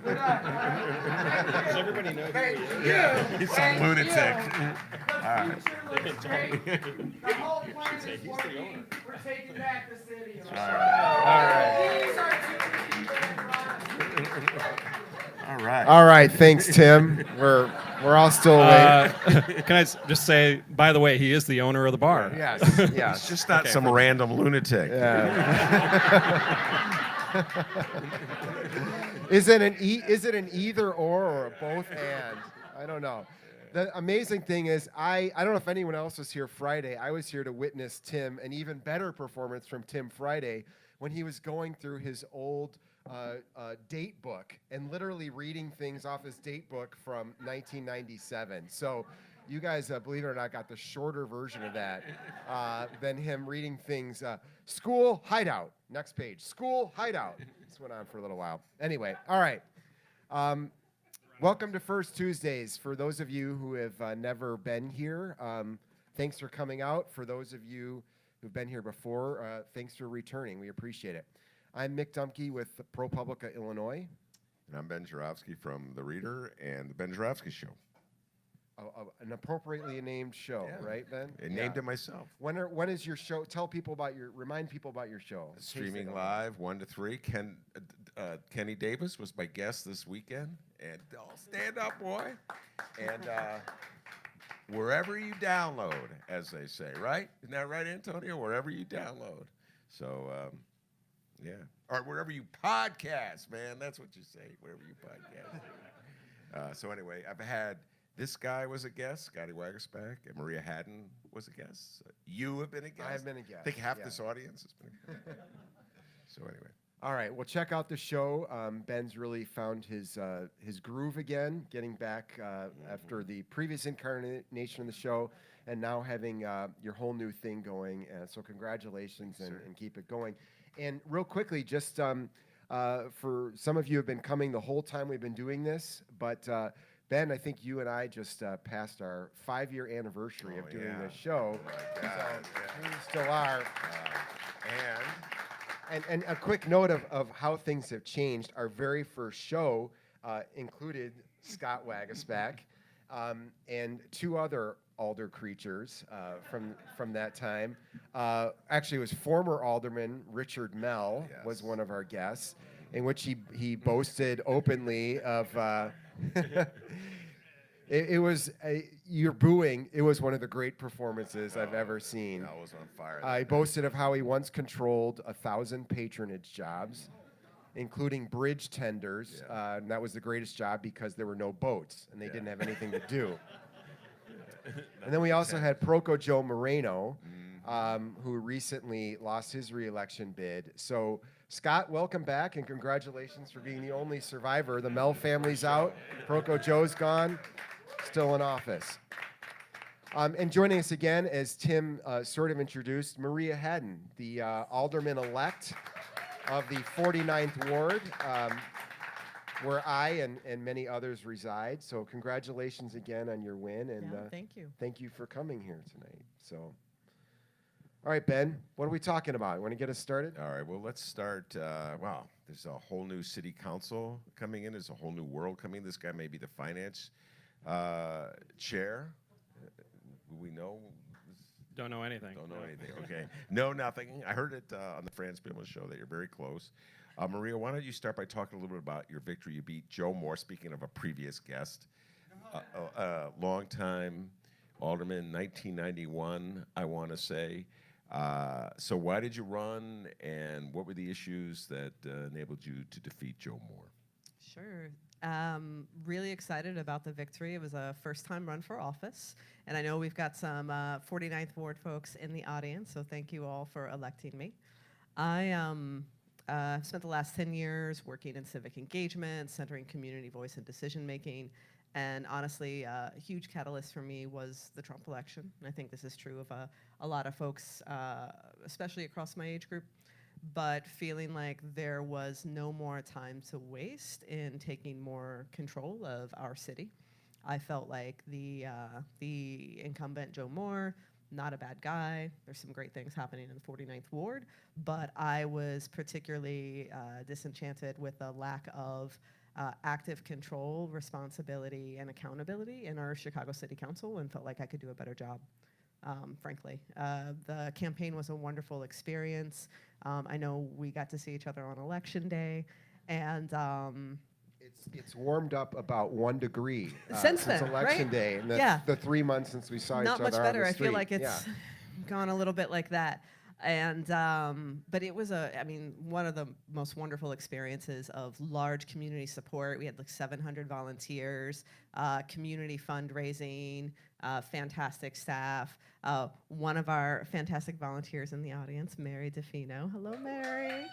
Does everybody know who he is? Yeah, he's some lunatic. All right. They've been talking. The whole plan Say is he's the working. owner. We're taking back the city. All right. These are two All right. All right, thanks, Tim. We're all still awake. Can I just say, by the way, he is the owner of the bar. Yes, It's yes. just not some random lunatic. Is it an either or a both and? I don't know. The amazing thing is, I don't know if anyone else was here Friday. I was here to witness Tim, an even better performance from Tim Friday, when he was going through his old date book and literally reading things off his date book from 1997. So you guys, believe it or not, got the shorter version of that than him reading things. School Hideout. Next page. School Hideout. This went on for a little while. Anyway, all right. Welcome to First Tuesdays. For those of you who have never been here, thanks for coming out. For those of you who've been here before, thanks for returning. We appreciate it. I'm Mick Dumke with ProPublica Illinois. And I'm Ben Jarofsky from The Reader and The Ben Jarofsky Show. An appropriately named show, right, Ben? I named it myself. When is your show? Remind people about your show. Streaming live, 1 to 3. Kenny Davis was my guest this weekend. And stand up, boy. And wherever you download, as they say, right? Isn't that right, Antonio? Wherever you download. So, yeah. Or wherever you podcast, man. That's what you say, wherever you podcast. So anyway, I've had... This guy was a guest, Scotty Wagerspack, and Maria Haddon was a guest. You have been a guest. I have been a guest. I think half this audience has been a guest. So anyway. All right, well, check out the show. Ben's really found his groove again, getting back after the previous incarnation of the show, and now having your whole new thing going. So congratulations, and keep it going. And real quickly, just for some of you who have been coming the whole time we've been doing this, but Ben, I think you and I just passed our 5-year anniversary of doing this show. Oh my God, We still are. And a quick note of how things have changed. Our very first show included Scott Wagerspack and 2 other alder creatures from that time. Actually, it was former alderman Richard Mell was one of our guests, in which he boasted openly of... It was you're booing. It was one of the great performances I've ever seen. I was on fire. He boasted of how he once controlled 1,000 patronage jobs, including bridge tenders, and that was the greatest job because there were no boats and they didn't have anything to do. And then we also had Proco Joe Moreno, who recently lost his re-election bid. So, Scott, welcome back, and congratulations for being the only survivor. The Mell family's out. Proco Joe's gone, still in office. And joining us again, as Tim sort of introduced, Maria Haddon, the alderman-elect of the 49th Ward, where I and many others reside. So congratulations again on your win, and thank you. Thank you for coming here tonight. So. All right, Ben, what are we talking about? You want to get us started? All right, well, let's start. Wow, there's a whole new city council coming in. There's a whole new world coming. This guy may be the finance chair. We know? Don't know anything. Don't know anything, okay. No, nothing. I heard it on the Franz Billman show that you're very close. Maria, why don't you start by talking a little bit about your victory? You beat Joe Moore, speaking of a previous guest, long-time alderman, 1991, I want to say. So why did you run, and what were the issues that enabled you to defeat Joe Moore? Sure. Really excited about the victory. It was a first-time run for office, and I know we've got some 49th Ward folks in the audience, so thank you all for electing me. I spent the last 10 years working in civic engagement, centering community voice and decision-making, and honestly, a huge catalyst for me was the Trump election. And I think this is true of a lot of folks, especially across my age group, but feeling like there was no more time to waste in taking more control of our city. I felt like the incumbent, Joe Moore, not a bad guy. There's some great things happening in the 49th Ward, but I was particularly disenchanted with the lack of active control, responsibility, and accountability in our Chicago City Council, and felt like I could do a better job. Frankly, the campaign was a wonderful experience. I know we got to see each other on election day, and It's warmed up about 1 degree Since then, election right? day, and Yeah. the 3 months since we saw not each much other better. on the I street. feel like it's Yeah. gone a little bit like that. And but it was one of the most wonderful experiences of large community support. We had like 700 volunteers, community fundraising, fantastic staff. One of our fantastic volunteers in the audience, Mary DeFino. Hello, Mary.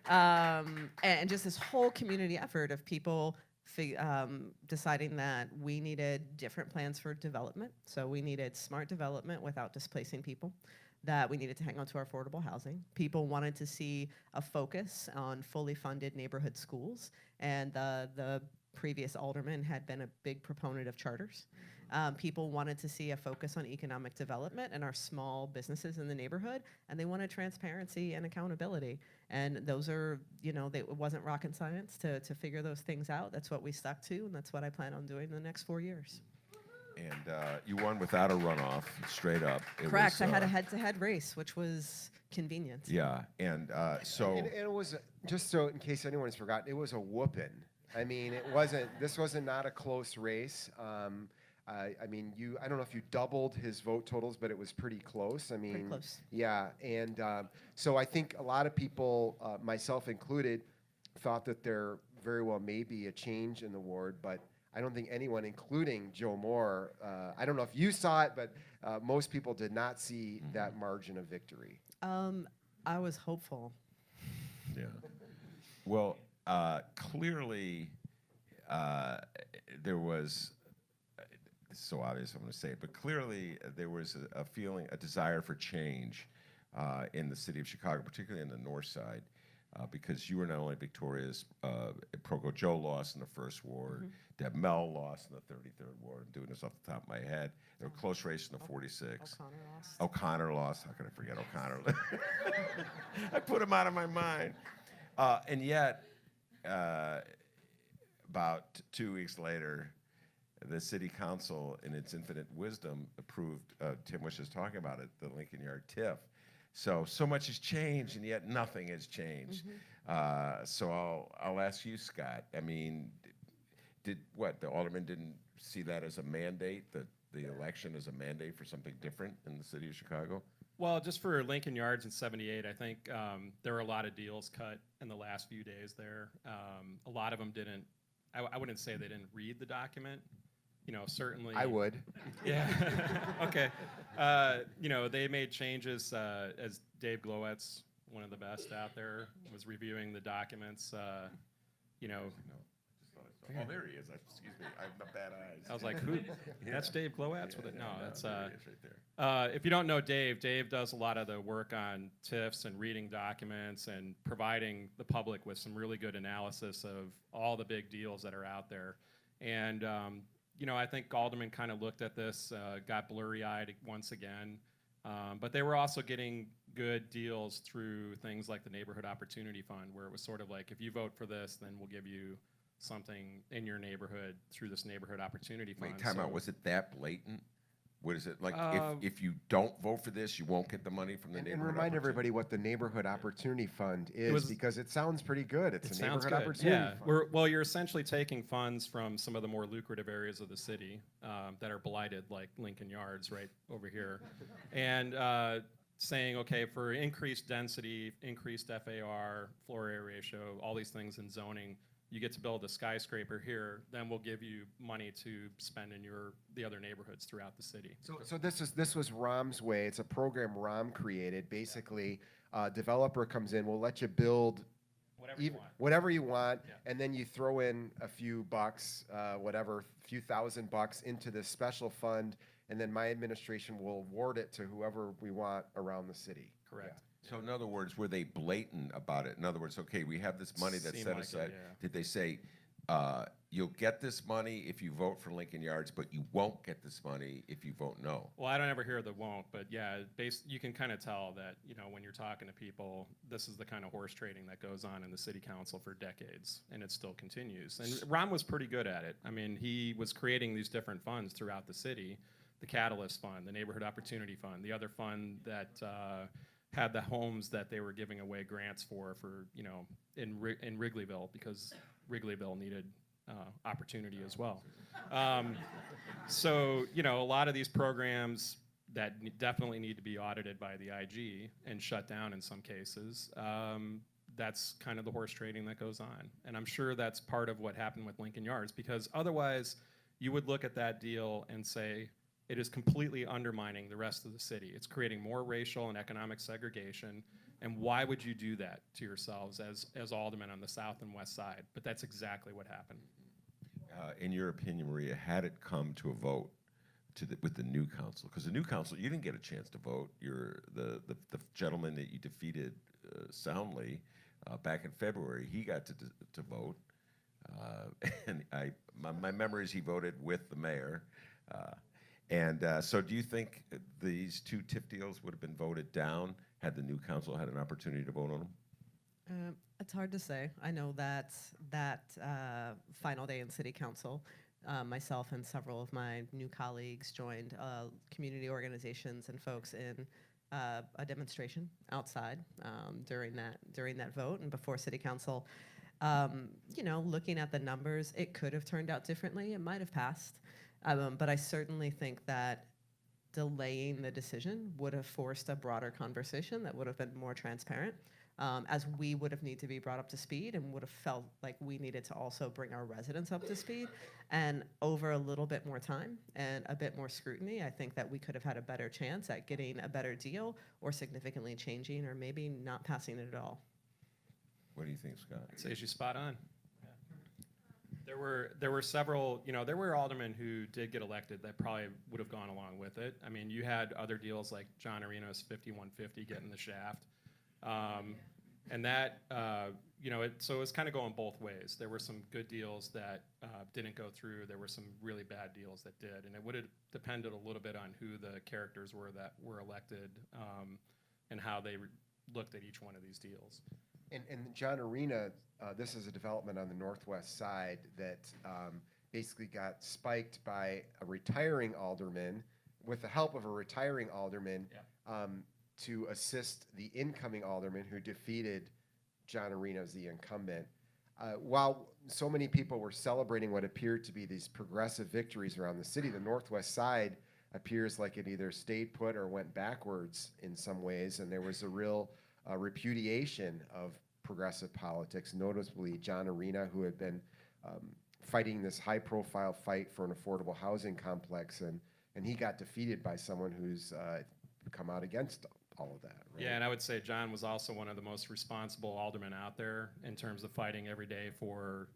And just this whole community effort of people deciding that we needed different plans for development. So we needed smart development without displacing people, that we needed to hang on to our affordable housing. People wanted to see a focus on fully funded neighborhood schools, and the previous alderman had been a big proponent of charters. People wanted to see a focus on economic development and our small businesses in the neighborhood, and they wanted transparency and accountability. And those are, it wasn't rocket science to figure those things out. That's what we stuck to, and that's what I plan on doing in the next 4 years. And you won without a runoff, straight up. Correct. I had a head-to-head race, which was convenient. Yeah, and so... And it was, just so in case anyone's forgotten, it was a whooping. I mean, this wasn't not a close race. I mean, I don't know if you doubled his vote totals, but it was pretty close. I mean, Pretty close. Yeah, and so I think a lot of people, myself included, thought that there very well may be a change in the ward, but I don't think anyone, including Joe Moore, I don't know if you saw it, but most people did not see that margin of victory. I was hopeful. Yeah. Well, clearly, there was, it's so obvious I'm going to say it, but clearly there was a feeling, a desire for change in the city of Chicago, particularly in the north side, because you were not only victorious, Proco Joe lost in the first ward, Deb Mell lost in the 33rd ward. I'm doing this off the top of my head. There were close races in the 46. O'Connor lost. How could I forget O'Connor? I put him out of my mind. And yet, about 2 weeks later, the city council, in its infinite wisdom, approved, Tim was just talking about it, the Lincoln Yard TIF. So much has changed, and yet nothing has changed. So I'll ask you, Scott. I mean, the alderman didn't see that as a mandate, the election as a mandate for something different in the city of Chicago? Well, just for Lincoln Yards in '78, I think there were a lot of deals cut in the last few days there. A lot of them didn't, I wouldn't say they didn't read the document. Certainly. I would. Yeah. Okay. They made changes as Dave Glowetz, one of the best out there, was reviewing the documents. Oh, there he is. Excuse me. I have bad eyes. I was like, who? That's Dave Glowetz with it? No, that's. There he is right there. If you don't know Dave does a lot of the work on TIFs and reading documents and providing the public with some really good analysis of all the big deals that are out there. And I think Alderman kind of looked at this, got blurry-eyed once again, but they were also getting good deals through things like the Neighborhood Opportunity Fund, where it was sort of like, if you vote for this, then we'll give you something in your neighborhood through this Neighborhood Opportunity Fund. Wait, time out. Was it that blatant? What is it like? If you don't vote for this, you won't get the money from the neighborhood. And remind everybody what the Neighborhood Opportunity Fund is, because it sounds pretty good. It's a Neighborhood Opportunity Fund. Well, you're essentially taking funds from some of the more lucrative areas of the city that are blighted, like Lincoln Yards right over here, and saying, okay, for increased density, increased FAR, floor area ratio, all these things in zoning, you get to build a skyscraper here, then we'll give you money to spend in the other neighborhoods throughout the city. So this was Rom's Way. It's a program Rom created. Basically, a developer comes in, we'll let you build whatever you want, Yeah. and then you throw in a few bucks, few $1,000 into this special fund, and then my administration will award it to whoever we want around the city. Correct. Yeah. So in other words, were they blatant about it? In other words, okay, we have this money that's Seemed set like it, aside. yeah. Did they say, you'll get this money if you vote for Lincoln Yards, but you won't get this money if you vote no. Well, I don't ever hear the won't, but yeah, you can kind of tell that, when you're talking to people, this is the kind of horse trading that goes on in the city council for decades, and it still continues. And Ron was pretty good at it. I mean, he was creating these different funds throughout the city, the Catalyst Fund, the Neighborhood Opportunity Fund, the other fund that had the homes that they were giving away grants for in Wrigleyville, because Wrigleyville needed opportunity as well. So, a lot of these programs that definitely need to be audited by the IG and shut down in some cases, that's kind of the horse trading that goes on. And I'm sure that's part of what happened with Lincoln Yards, because otherwise you would look at that deal and say, it is completely undermining the rest of the city. It's creating more racial and economic segregation. And why would you do that to yourselves as aldermen on the south and west side? But that's exactly what happened. In your opinion, Maria, had it come to a vote with the new council? Because the new council, you didn't get a chance to vote. You're the gentleman that you defeated soundly back in February. He got to vote, and my memory is he voted with the mayor. So do you think these two TIF deals would have been voted down had the new council had an opportunity to vote on them? It's hard to say. I know that final day in city council, myself and several of my new colleagues joined community organizations and folks in a demonstration outside during that vote and before city council. Looking at the numbers, it could have turned out differently. It might have passed. But I certainly think that delaying the decision would have forced a broader conversation that would have been more transparent, as we would have needed to be brought up to speed and would have felt like we needed to also bring our residents up to speed. And over a little bit more time and a bit more scrutiny, I think that we could have had a better chance at getting a better deal or significantly changing or maybe not passing it at all. What do you think, Scott? I'd say she's spot on. There were several, there were aldermen who did get elected that probably would have gone along with it. I mean, you had other deals like John Areno's 5150 getting the shaft. And that, so it was kind of going both ways. There were some good deals that didn't go through. There were some really bad deals that did. And it would have depended a little bit on who the characters were that were elected and how they looked at each one of these deals. And John Arena, this is a development on the northwest side that basically got spiked by a retiring alderman with the help of a retiring alderman to assist the incoming alderman who defeated John Arena as the incumbent. While so many people were celebrating what appeared to be these progressive victories around the city, the northwest side appears like it either stayed put or went backwards in some ways, and there was a real repudiation of progressive politics, notably John Arena, who had been fighting this high-profile fight for an affordable housing complex, and he got defeated by someone who's come out against all of that. Right? Yeah, and I would say John was also one of the most responsible aldermen out there in terms of fighting every day for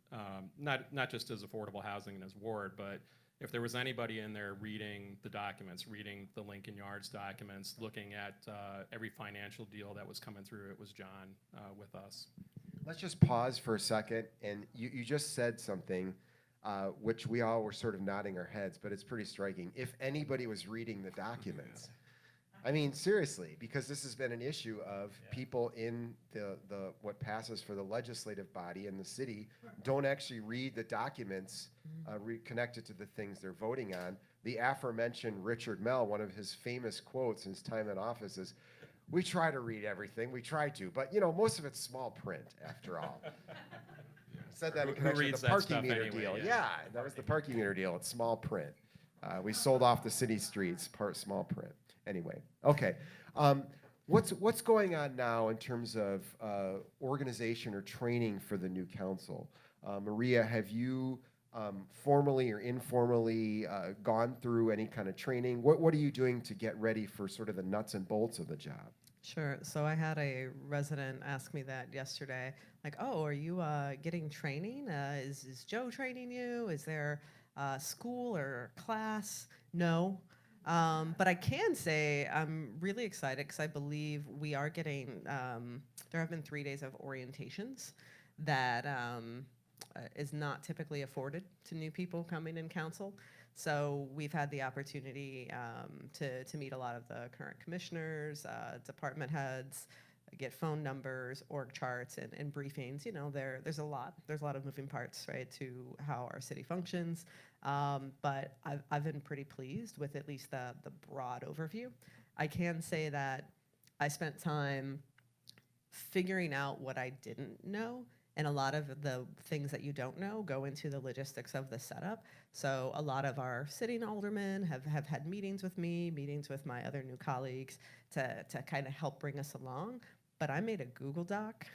not just his affordable housing in his ward, but if there was anybody in there reading the documents, reading the Lincoln Yards documents, looking at every financial deal that was coming through, it was John with us. Let's just pause for a second. And you just said something which we all were sort of nodding our heads, but it's pretty striking. If anybody was reading the documents, I mean, seriously, because this has been an issue of people in the what passes for the legislative body in the city don't actually read the documents connected to the things they're voting on. The aforementioned Richard Mell, one of his famous quotes in his time in office is, "We try to read everything, we try to, but most of it's small print after all." Said that in connection with the parking meter deal. Yeah, that was the parking meter deal. It's small print. We sold off the city streets, small print. Anyway, okay. What's going on now in terms of organization or training for the new council? Maria, have you formally or informally gone through any kind of training? What are you doing to get ready for sort of the nuts and bolts of the job? Sure. So I had a resident ask me that yesterday, like, "Oh, are you getting training? Is Joe training you? Is there school or class?" No. But I can say I'm really excited because I believe we are getting, there have been 3 days of orientations that is not typically afforded to new people coming in council. So we've had the opportunity to meet a lot of the current commissioners, department heads, get phone numbers, org charts, and briefings. You know, there's a lot of moving parts, right, to how our city functions. But I've been pretty pleased with at least the broad overview. I can say that I spent time figuring out what I didn't know, and a lot of the things that you don't know go into the logistics of the setup. So a lot of our sitting aldermen have had meetings with me, meetings with my other new colleagues to kind of help bring us along. But I made a Google Doc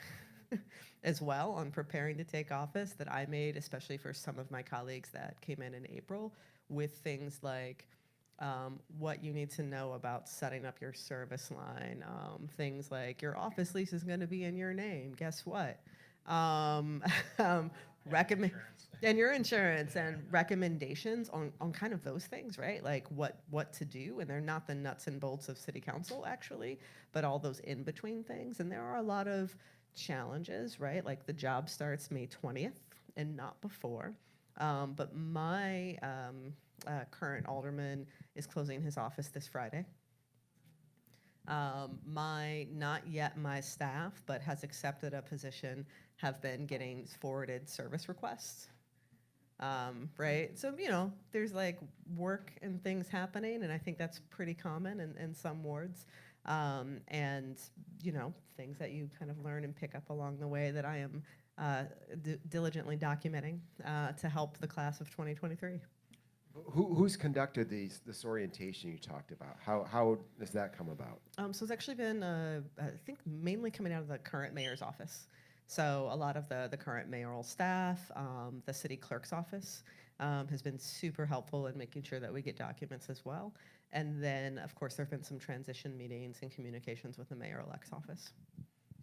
as well on preparing to take office that I made, especially for some of my colleagues that came in April, with things like what you need to know about setting up your service line, things like your office lease is going to be in your name. Guess what? Recommend and your insurance and recommendations on kind of those things, right? Like what to do, and they're not the nuts and bolts of city council actually, but all those in between things. And there are a lot of challenges, right? Like the job starts May 20th and not before. But my current alderman is closing his office this Friday. Not yet my staff, but has accepted a position, have been getting forwarded service requests. Right? So, you know, there's like work and things happening, and I think that's pretty common in some wards. And, you know, things that you kind of learn and pick up along the way that I am diligently documenting to help the class of 2023. Who's conducted this orientation you talked about? How does that come about? So it's actually been, I think, mainly coming out of the current mayor's office. So a lot of the current mayoral staff, the city clerk's office has been super helpful in making sure that we get documents as well. And then, of course, there have been some transition meetings and communications with the mayor-elect's office.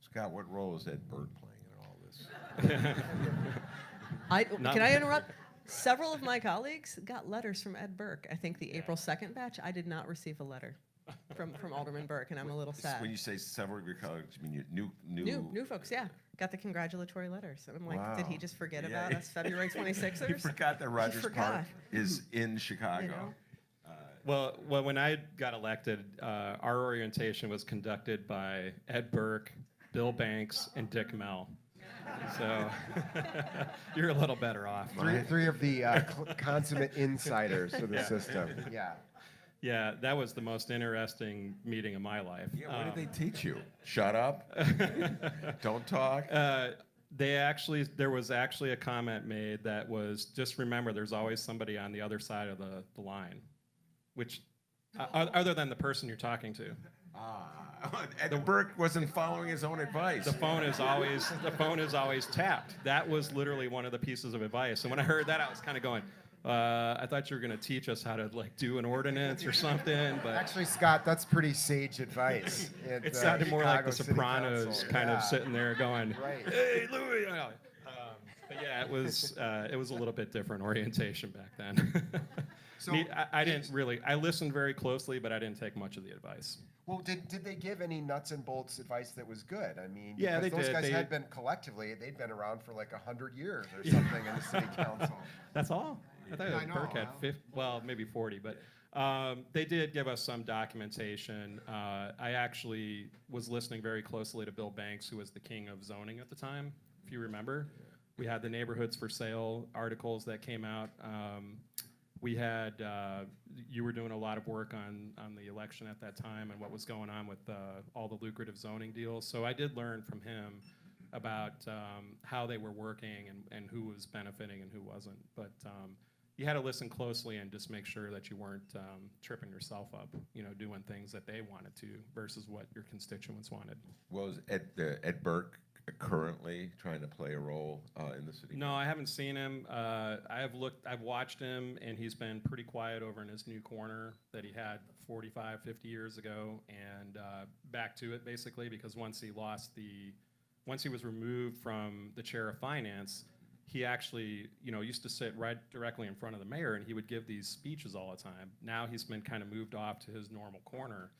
Scott, what role is Ed Burke playing in all this? Can I interrupt? Several of my colleagues got letters from Ed Burke. I think the April 2nd batch, I did not receive a letter from Alderman Burke, and I'm a little sad. When you say several of your colleagues, you mean New folks, yeah. Got the congratulatory letters. And I'm like, Wow. Did he just forget Yeah. about us February 26ers? He forgot that Rogers forgot. Park is in Chicago. You know? Well, when I got elected, our orientation was conducted by Ed Burke, Bill Banks, and Dick Mell. So you're a little better off. Three of the consummate insiders of the system. Yeah. Yeah, that was the most interesting meeting of my life. Yeah, what did they teach you? Shut up. Don't talk. There was actually a comment made that was, just remember, there's always somebody on the other side of the line, which, other than the person you're talking to. Ed Burke wasn't following his own advice. The phone is always tapped. That was literally one of the pieces of advice. And when I heard that, I was kind of going, I thought you were going to teach us how to like do an ordinance or something. But Actually, Scott, that's pretty sage advice. it sounded more like the Chicago City Sopranos, Council. kind Yeah. of sitting there going, Right. "Hey, Louis." But yeah, it was a little bit different orientation back then. So I didn't really. I listened very closely, but I didn't take much of the advice. Well, did they give any nuts and bolts advice that was good? I mean, Yeah, because they those did. guys had been collectively, they'd been around for like 100 years or something in the city council. That's all. I thought Yeah, I know, Burke had huh? 50, well, maybe 40, but they did give us some documentation. I actually was listening very closely to Bill Banks, who was the king of zoning at the time, if you remember. We had the neighborhoods for sale articles that came out. We had, you were doing a lot of work on the election at that time and what was going on with all the lucrative zoning deals. So I did learn from him about how they were working and who was benefiting and who wasn't. But you had to listen closely and just make sure that you weren't tripping yourself up, you know, doing things that they wanted to versus what your constituents wanted. Was Ed Burke currently trying to play a role in the city? No, I haven't seen him. I've watched him, and he's been pretty quiet over in his new corner that he had 45, 50 years ago, and back to it basically, because once he was removed from the chair of finance, he actually, you know, used to sit right directly in front of the mayor, and he would give these speeches all the time. Now he's been kind of moved off to his normal corner.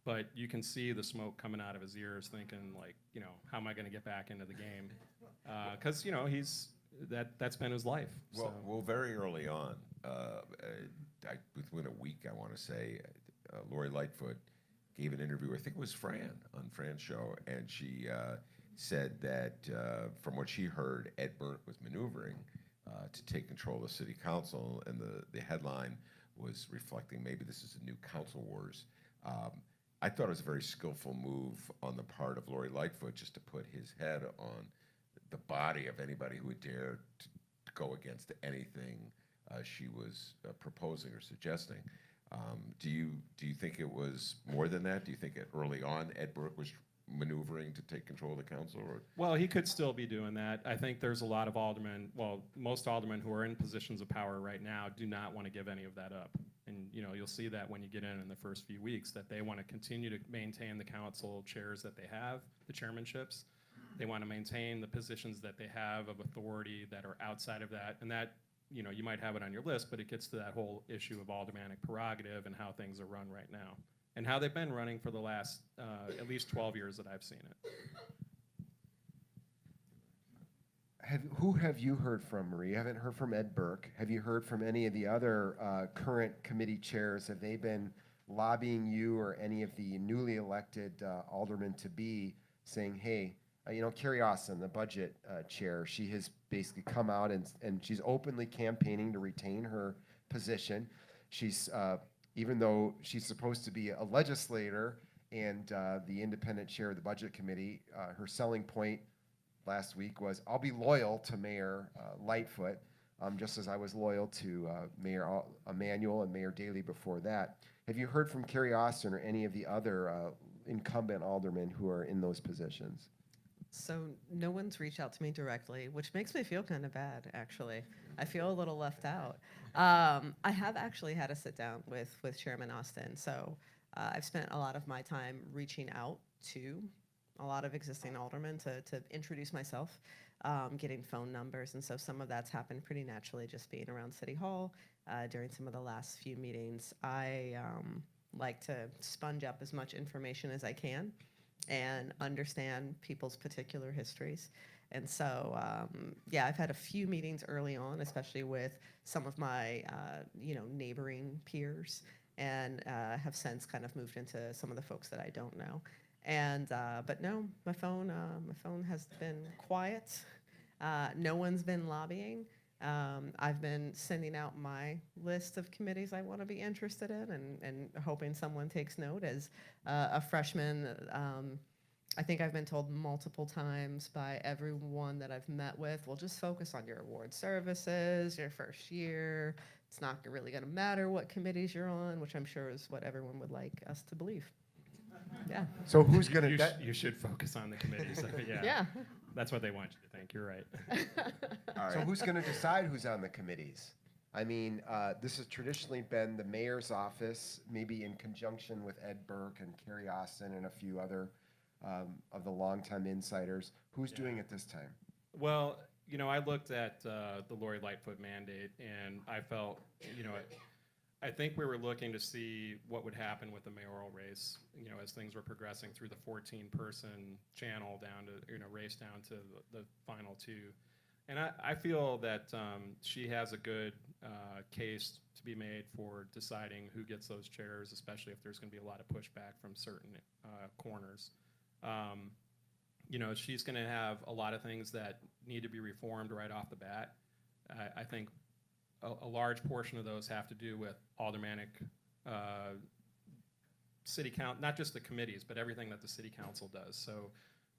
But you can see the smoke coming out of his ears, thinking like, you know, how am I going to get back into the game? Because you know he's that's been his life. Well, so. very early on, within a week, I want to say, Lori Lightfoot gave an interview. I think it was Fran on Fran's show, and she said that from what she heard, Ed Burke was maneuvering to take control of the city council, and the headline was reflecting maybe this is a new council wars. I thought it was a very skillful move on the part of Lori Lightfoot just to put his head on the body of anybody who would dare to go against anything she was proposing or suggesting. Do you think it was more than that? Do you think early on Ed Burke was maneuvering to take control of the council? Or? Well, he could still be doing that. I think there's a lot of aldermen, well, most aldermen who are in positions of power right now do not want to give any of that up. And you'll see that when you get in the first few weeks, that they want to continue to maintain the council chairs that they have, the chairmanships. They want to maintain the positions that they have of authority that are outside of that. And that, you might have it on your list, but it gets to that whole issue of aldermanic prerogative and how things are run right now. And how they've been running for the last at least 12 years that I've seen it. Who have you heard from, Marie? You haven't heard from Ed Burke. Have you heard from any of the other current committee chairs? Have they been lobbying you or any of the newly elected aldermen-to-be saying, hey, Carrie Austin, the budget chair, she has basically come out and she's openly campaigning to retain her position. She's even though she's supposed to be a legislator and the independent chair of the budget committee, her selling point last week was, I'll be loyal to Mayor Lightfoot, just as I was loyal to Mayor Emanuel and Mayor Daley before that. Have you heard from Carrie Austin or any of the other incumbent aldermen who are in those positions? So no one's reached out to me directly, which makes me feel kind of bad, actually. I feel a little left out. I have actually had a sit down with Chairman Austin. So I've spent a lot of my time reaching out to a lot of existing aldermen to introduce myself, getting phone numbers. And so some of that's happened pretty naturally just being around City Hall during some of the last few meetings. I like to sponge up as much information as I can and understand people's particular histories. And so, yeah, I've had a few meetings early on, especially with some of my, neighboring peers, and have since kind of moved into some of the folks that I don't know. And, but no, my phone has been quiet. No one's been lobbying. I've been sending out my list of committees I want to be interested in and hoping someone takes note. As a freshman, I think I've been told multiple times by everyone that I've met with, well, just focus on your award services, your first year. It's not really going to matter what committees you're on, which I'm sure is what everyone would like us to believe. Yeah. So who's going You, to... you should focus on the committees. Yeah. Yeah. That's what they want you to think. You're right. All right. So who's going to decide who's on the committees? I mean, this has traditionally been the mayor's office, maybe in conjunction with Ed Burke and Carrie Austin and a few other of the longtime insiders. Who's doing it this time? Well, I looked at the Lori Lightfoot mandate, and I felt, I think we were looking to see what would happen with the mayoral race, as things were progressing through the 14-person channel down to, race down to the final two. And I feel that she has a good case to be made for deciding who gets those chairs, especially if there's going to be a lot of pushback from certain corners. She's going to have a lot of things that need to be reformed right off the bat. I think a large portion of those have to do with aldermanic city council, not just the committees, but everything that the city council does. So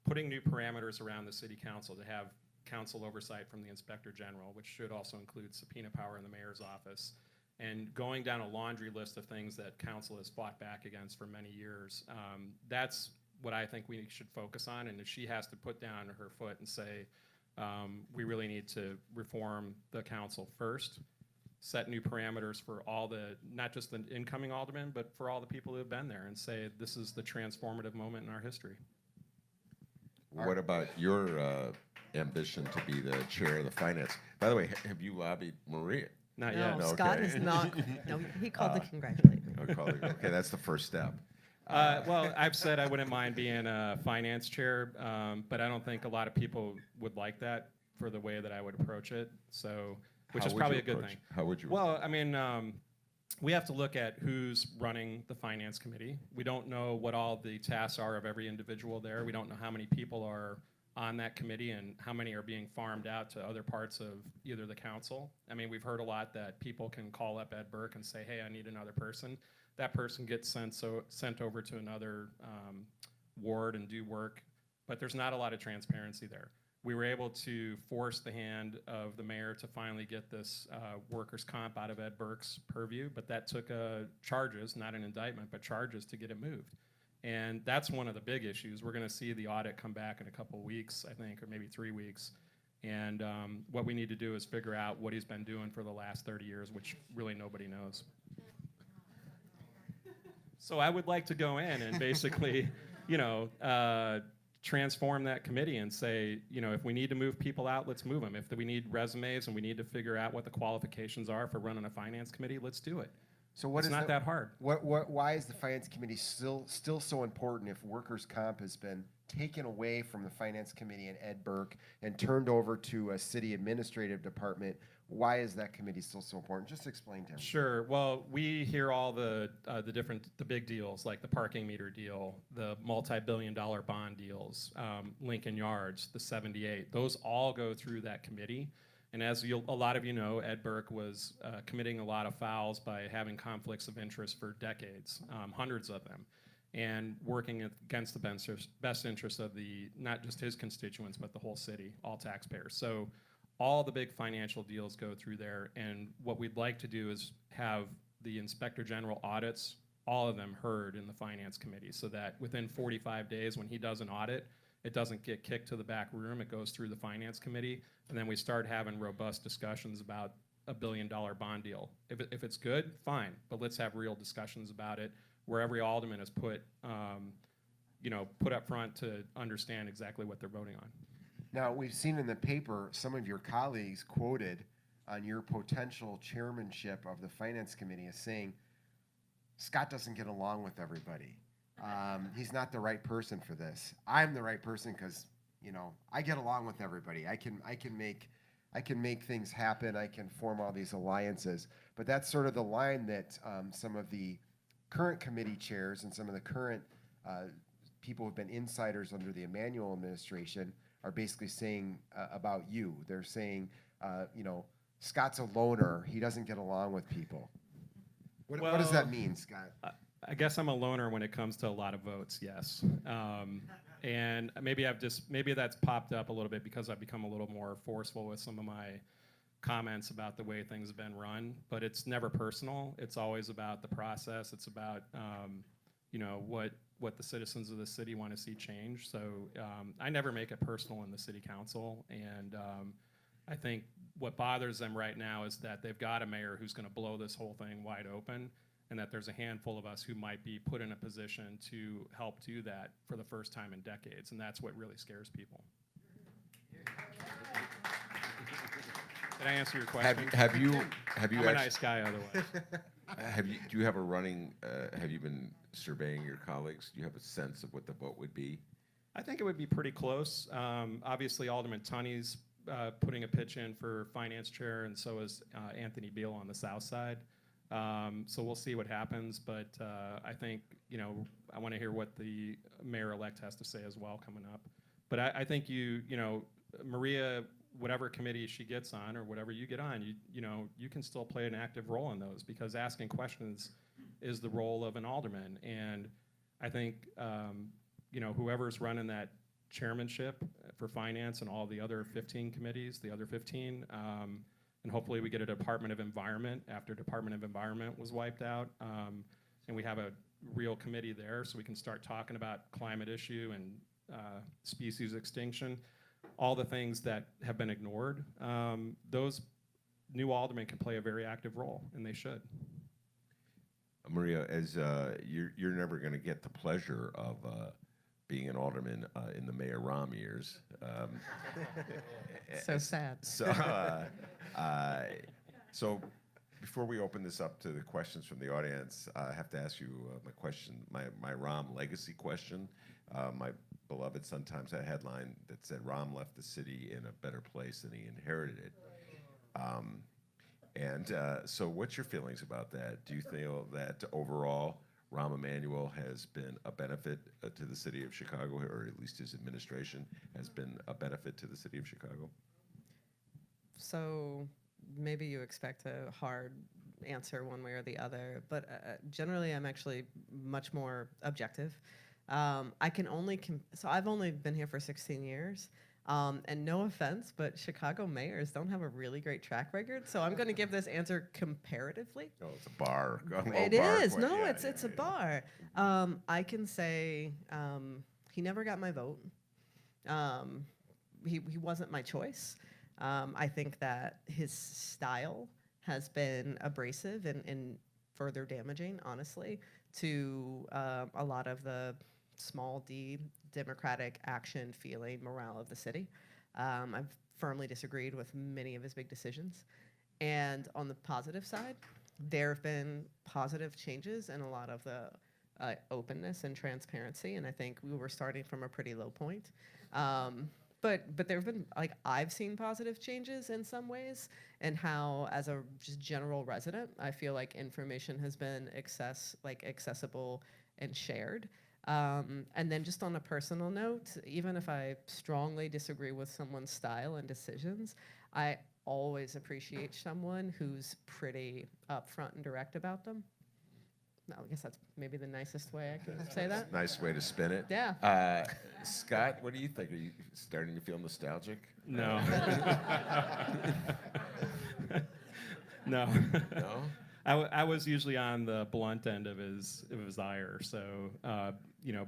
putting new parameters around the city council to have council oversight from the inspector general, which should also include subpoena power in the mayor's office, and going down a laundry list of things that council has fought back against for many years. That's what I think we should focus on. And if she has to put down her foot and say, we really need to reform the council first, set new parameters for all the, not just the incoming aldermen, but for all the people who have been there, and say this is the transformative moment in our history. What about your ambition to be the chair of the finance? By the way, have you lobbied Maria? Not No, yet. No, Scott okay. is not. No, he called to congratulate me. Okay, that's the first step. Well, I've said I wouldn't mind being a finance chair, but I don't think a lot of people would like that for the way that I would approach it. So, which How is would probably you a good approach thing. it? How would you? Well, I mean, we have to look at who's running the finance committee. We don't know what all the tasks are of every individual there. We don't know how many people are on that committee and how many are being farmed out to other parts of either the council. I mean, we've heard a lot that people can call up Ed Burke and say, hey, I need another person. That person gets sent over to another ward and do work, but there's not a lot of transparency there. We were able to force the hand of the mayor to finally get this workers' comp out of Ed Burke's purview, but that took charges, not an indictment, but charges to get it moved. And that's one of the big issues. We're going to see the audit come back in a couple of weeks, I think, or maybe 3 weeks. And what we need to do is figure out what he's been doing for the last 30 years, which really nobody knows. So I would like to go in and basically, transform that committee and say, if we need to move people out, let's move them. If we need resumes and we need to figure out what the qualifications are for running a finance committee, let's do it. So what It's is not that hard. Why is the finance committee still so important if workers' comp has been taken away from the finance committee and Ed Burke and turned over to a city administrative department? Why is that committee still so important? Just explain to him. Sure. Well, we hear all the big deals like the parking meter deal, the multi-billion-dollar bond deals, Lincoln Yards, the 78. Those all go through that committee. And as a lot of you know, Ed Burke was committing a lot of fouls by having conflicts of interest for decades, hundreds of them, and working against the best interest of not just his constituents, but the whole city, all taxpayers. So all the big financial deals go through there. And what we'd like to do is have the Inspector General audits, all of them heard in the Finance Committee, so that within 45 days when he does an audit, it doesn't get kicked to the back room. It goes through the Finance Committee, and then we start having robust discussions about a $1 billion bond deal. If it's good, fine, but let's have real discussions about it, where every alderman is put up front to understand exactly what they're voting on. Now, we've seen in the paper some of your colleagues quoted on your potential chairmanship of the Finance Committee as saying, Scott doesn't get along with everybody. He's not the right person for this. I'm the right person because, I get along with everybody. I can make things happen. I can form all these alliances. But that's sort of the line that some of the current committee chairs and some of the current people who've been insiders under the Emanuel administration are basically saying about you. They're saying, Scott's a loner. He doesn't get along with people. What does that mean, Scott? I guess I'm a loner when it comes to a lot of votes, yes. And maybe that's popped up a little bit because I've become a little more forceful with some of my comments about the way things have been run. But it's never personal. It's always about the process. It's about what the citizens of the city want to see change. So I never make it personal in the city council. And I think what bothers them right now is that they've got a mayor who's going to blow this whole thing wide open, and that there's a handful of us who might be put in a position to help do that for the first time in decades, and that's what really scares people. Did I answer your question? Have you I'm a nice guy otherwise. Do you have a running? Have you been surveying your colleagues? Do you have a sense of what the vote would be? I think it would be pretty close. Obviously, Alderman Tunney's putting a pitch in for finance chair, and so is Anthony Beal on the south side. So we'll see what happens, but I think, I want to hear what the mayor-elect has to say as well coming up. But I think Maria, whatever committee she gets on or whatever you get on, you can still play an active role in those, because asking questions is the role of an alderman. And I think, whoever's running that chairmanship for finance and all the other 15 committees, and hopefully we get a Department of Environment after Department of Environment was wiped out. And we have a real committee there, so we can start talking about climate issue and species extinction, all the things that have been ignored. Those new aldermen can play a very active role, and they should. Maria, as you're never going to get the pleasure of being an alderman in the Mayor Rahm years. So sad. So Before we open this up to the questions from the audience, I have to ask you my question, my Rahm legacy question. My beloved Sun-Times had a headline that said Rahm left the city in a better place than he inherited it. So what's your feelings about that? Do you feel that overall Rahm Emanuel has been a benefit to the city of Chicago, or at least his administration has been a benefit to the city of Chicago? So maybe you expect a hard answer one way or the other, but generally I'm actually much more objective. I can only, so I've only been here for 16 years. And no offense, but Chicago mayors don't have a really great track record. So I'm going to give this answer comparatively. Oh, it's a bar. It is. No, it's a bar. I can say he never got my vote. He wasn't my choice. I think that his style has been abrasive and further damaging, honestly, to a lot of the small d democratic action feeling morale of the city. I've firmly disagreed with many of his big decisions. And on the positive side, there have been positive changes in a lot of the openness and transparency, and I think we were starting from a pretty low point. But there have been, like, I've seen positive changes in some ways, and how, as a just general resident, I feel like information has been accessible and shared. And then just on a personal note, even if I strongly disagree with someone's style and decisions, I always appreciate someone who's pretty upfront and direct about them. No, I guess that's maybe the nicest way I can say that. Nice way to spin it. Yeah. Scott, what do you think? Are you starting to feel nostalgic? No. No. No? I was usually on the blunt end of his ire. So,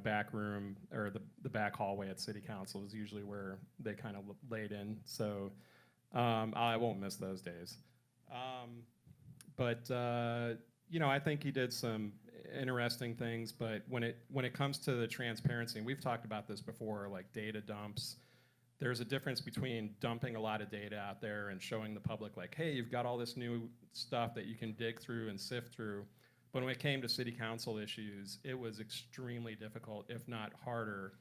back room or the back hallway at City Council is usually where they kind of laid in. So, I won't miss those days. I think he did some interesting things. But when it comes to the transparency, and we've talked about this before, like data dumps. There's a difference between dumping a lot of data out there and showing the public, like, hey, you've got all this new stuff that you can dig through and sift through. But when it came to city council issues, it was extremely difficult, if not harder,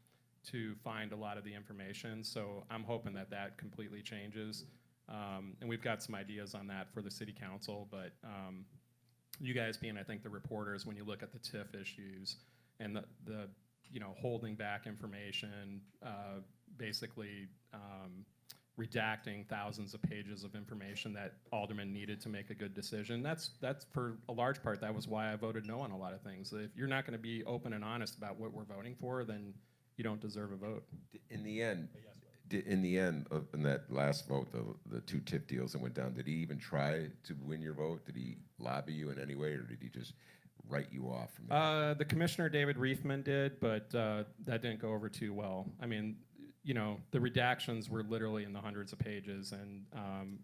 to find a lot of the information. So I'm hoping that that completely changes. And we've got some ideas on that for the city council. But you guys being, I think, the reporters, when you look at the TIF issues and the holding back information, basically redacting thousands of pages of information that aldermen needed to make a good decision. That's for a large part, that was why I voted no on a lot of things. If you're not going to be open and honest about what we're voting for, then you don't deserve a vote. In the end, in that last vote, the two TIF deals that went down, did he even try to win your vote? Did he lobby you in any way, or did he just write you off from that? The commissioner, David Reifman, did, but that didn't go over too well. I mean, the redactions were literally in the hundreds of pages, and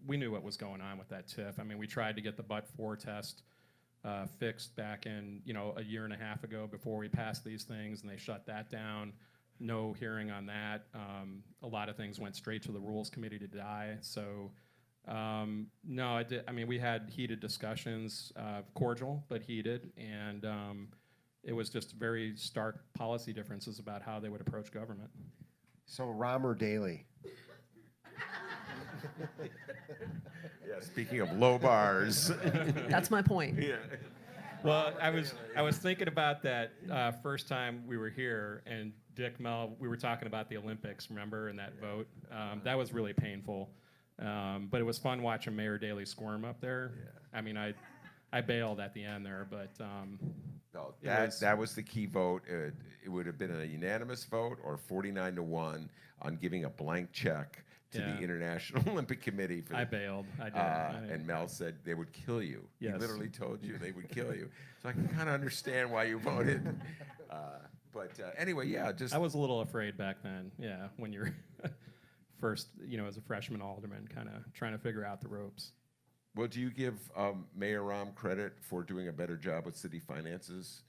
we knew what was going on with that TIF. I mean, we tried to get the but-for test fixed back in, a year and a half ago before we passed these things, and they shut that down. No hearing on that. A lot of things went straight to the Rules Committee to die. So, no, I mean, we had heated discussions, cordial but heated, and it was just very stark policy differences about how they would approach government. So Rahm or Daley? Yeah, speaking of low bars. That's my point. Yeah. Well, I was thinking about that first time we were here, and Dick Mel, we were talking about the Olympics, remember, in that vote. That was really painful. But it was fun watching Mayor Daley squirm up there. Yeah. I mean, I bailed at the end there, but no, that was the key vote. It would have been a unanimous vote or 49-1 on giving a blank check to the International Olympic Committee. I bailed. I did. And Mel said they would kill you. Yes. He literally told you they would kill you. So I can kind of understand why you voted. But anyway, yeah, just... I was a little afraid back then, yeah, when you're first, as a freshman alderman, kind of trying to figure out the ropes. Well, do you give Mayor Rahm credit for doing a better job with city finances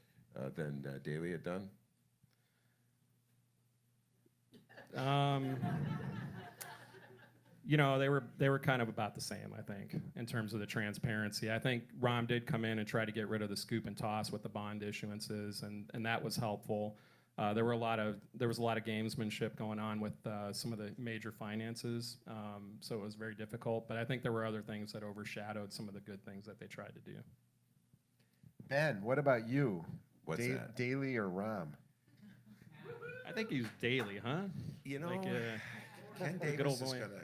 than Daley had done? you know, they were kind of about the same, I think, in terms of the transparency. I think Rahm did come in and try to get rid of the scoop and toss with the bond issuances, and that was helpful. There was a lot of gamesmanship going on with some of the major finances, so it was very difficult. But I think there were other things that overshadowed some of the good things that they tried to do. Ben, what about you? What's that? Daly or Rahm? I think he was daily, huh? You know, Like, Ken good Davis old is boy. gonna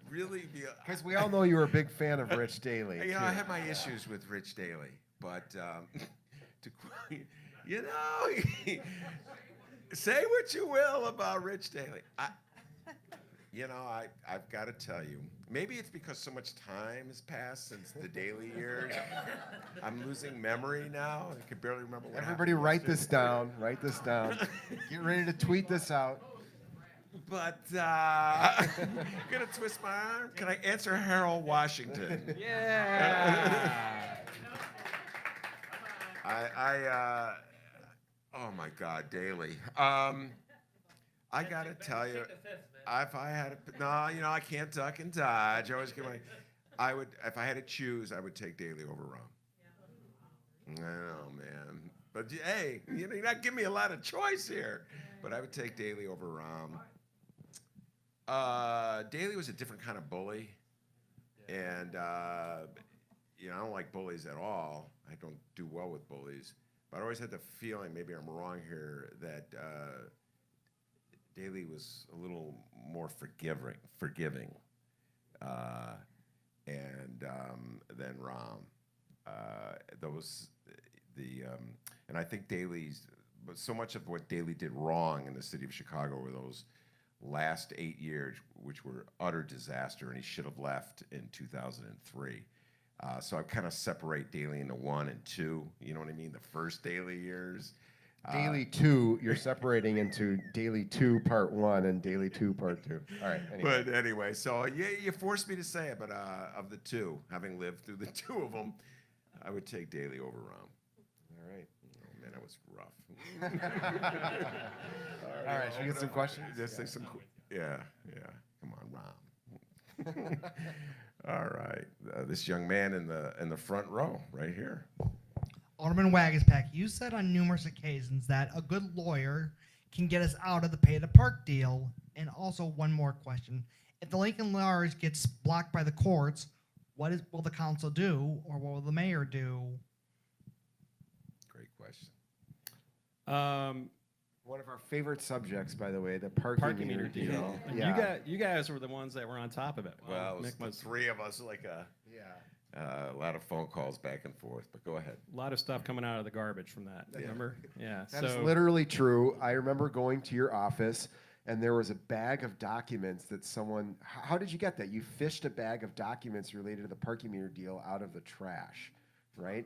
really be. Because we all know you were a big fan of Rich Daly. You know, too. I have my issues with Rich Daly, but to you know, say what you will about Rich Daly. I've got to tell you, maybe it's because so much time has passed since the Daly years. I'm losing memory now. I can barely remember what Everybody happened write this yesterday. down. Write this down. Get ready to tweet this out. But gonna twist my arm. Can I answer Harold Washington? Yeah. Oh my God, Daly. I gotta tell you, if I had I can't duck and dodge. I always give if I had to choose, I would take Daly over Rahm. I know, man. But hey, you're not giving me a lot of choice here. But I would take Daly over Rahm. Daly was a different kind of bully, and I don't like bullies at all. I don't do well with bullies, but I always had the feeling, maybe I'm wrong here, that Daly was a little more forgiving, than Rahm. And I think but so much of what Daly did wrong in the city of Chicago were those last 8 years, which were utter disaster, and he should have left in 2003. So I kind of separate Daly into 1 and 2. You know what I mean? The first Daly years. Daly 2, you're separating into Daly 2 Part 1 and Daly 2 Part 2. All right. Anyway. But anyway, so you forced me to say it, but of the two, having lived through the two of them, I would take Daly over Rahm. All right. Oh, man, that was rough. All right. Should we get some questions? Just say some. Yeah. Come on, Rahm. All right. This young man in the front row, right here. Alderman Wagaspack, you said on numerous occasions that a good lawyer can get us out of the pay to park deal. And also one more question. If the Lincoln Lodge gets blocked by the courts, what will the council do, or what will the mayor do? Great question. One of our favorite subjects, by the way, the parking meter deal. And Yeah. you guys were the ones that were on top of it. Well, it was Mick the three of us, like a lot of phone calls back and forth. But go ahead. a lot of stuff coming out of the garbage from that. Remember? Yeah. That is literally true. I remember going to your office, and there was a bag of documents that someone. How did you get that? You fished a bag of documents related to the parking meter deal out of the trash, right?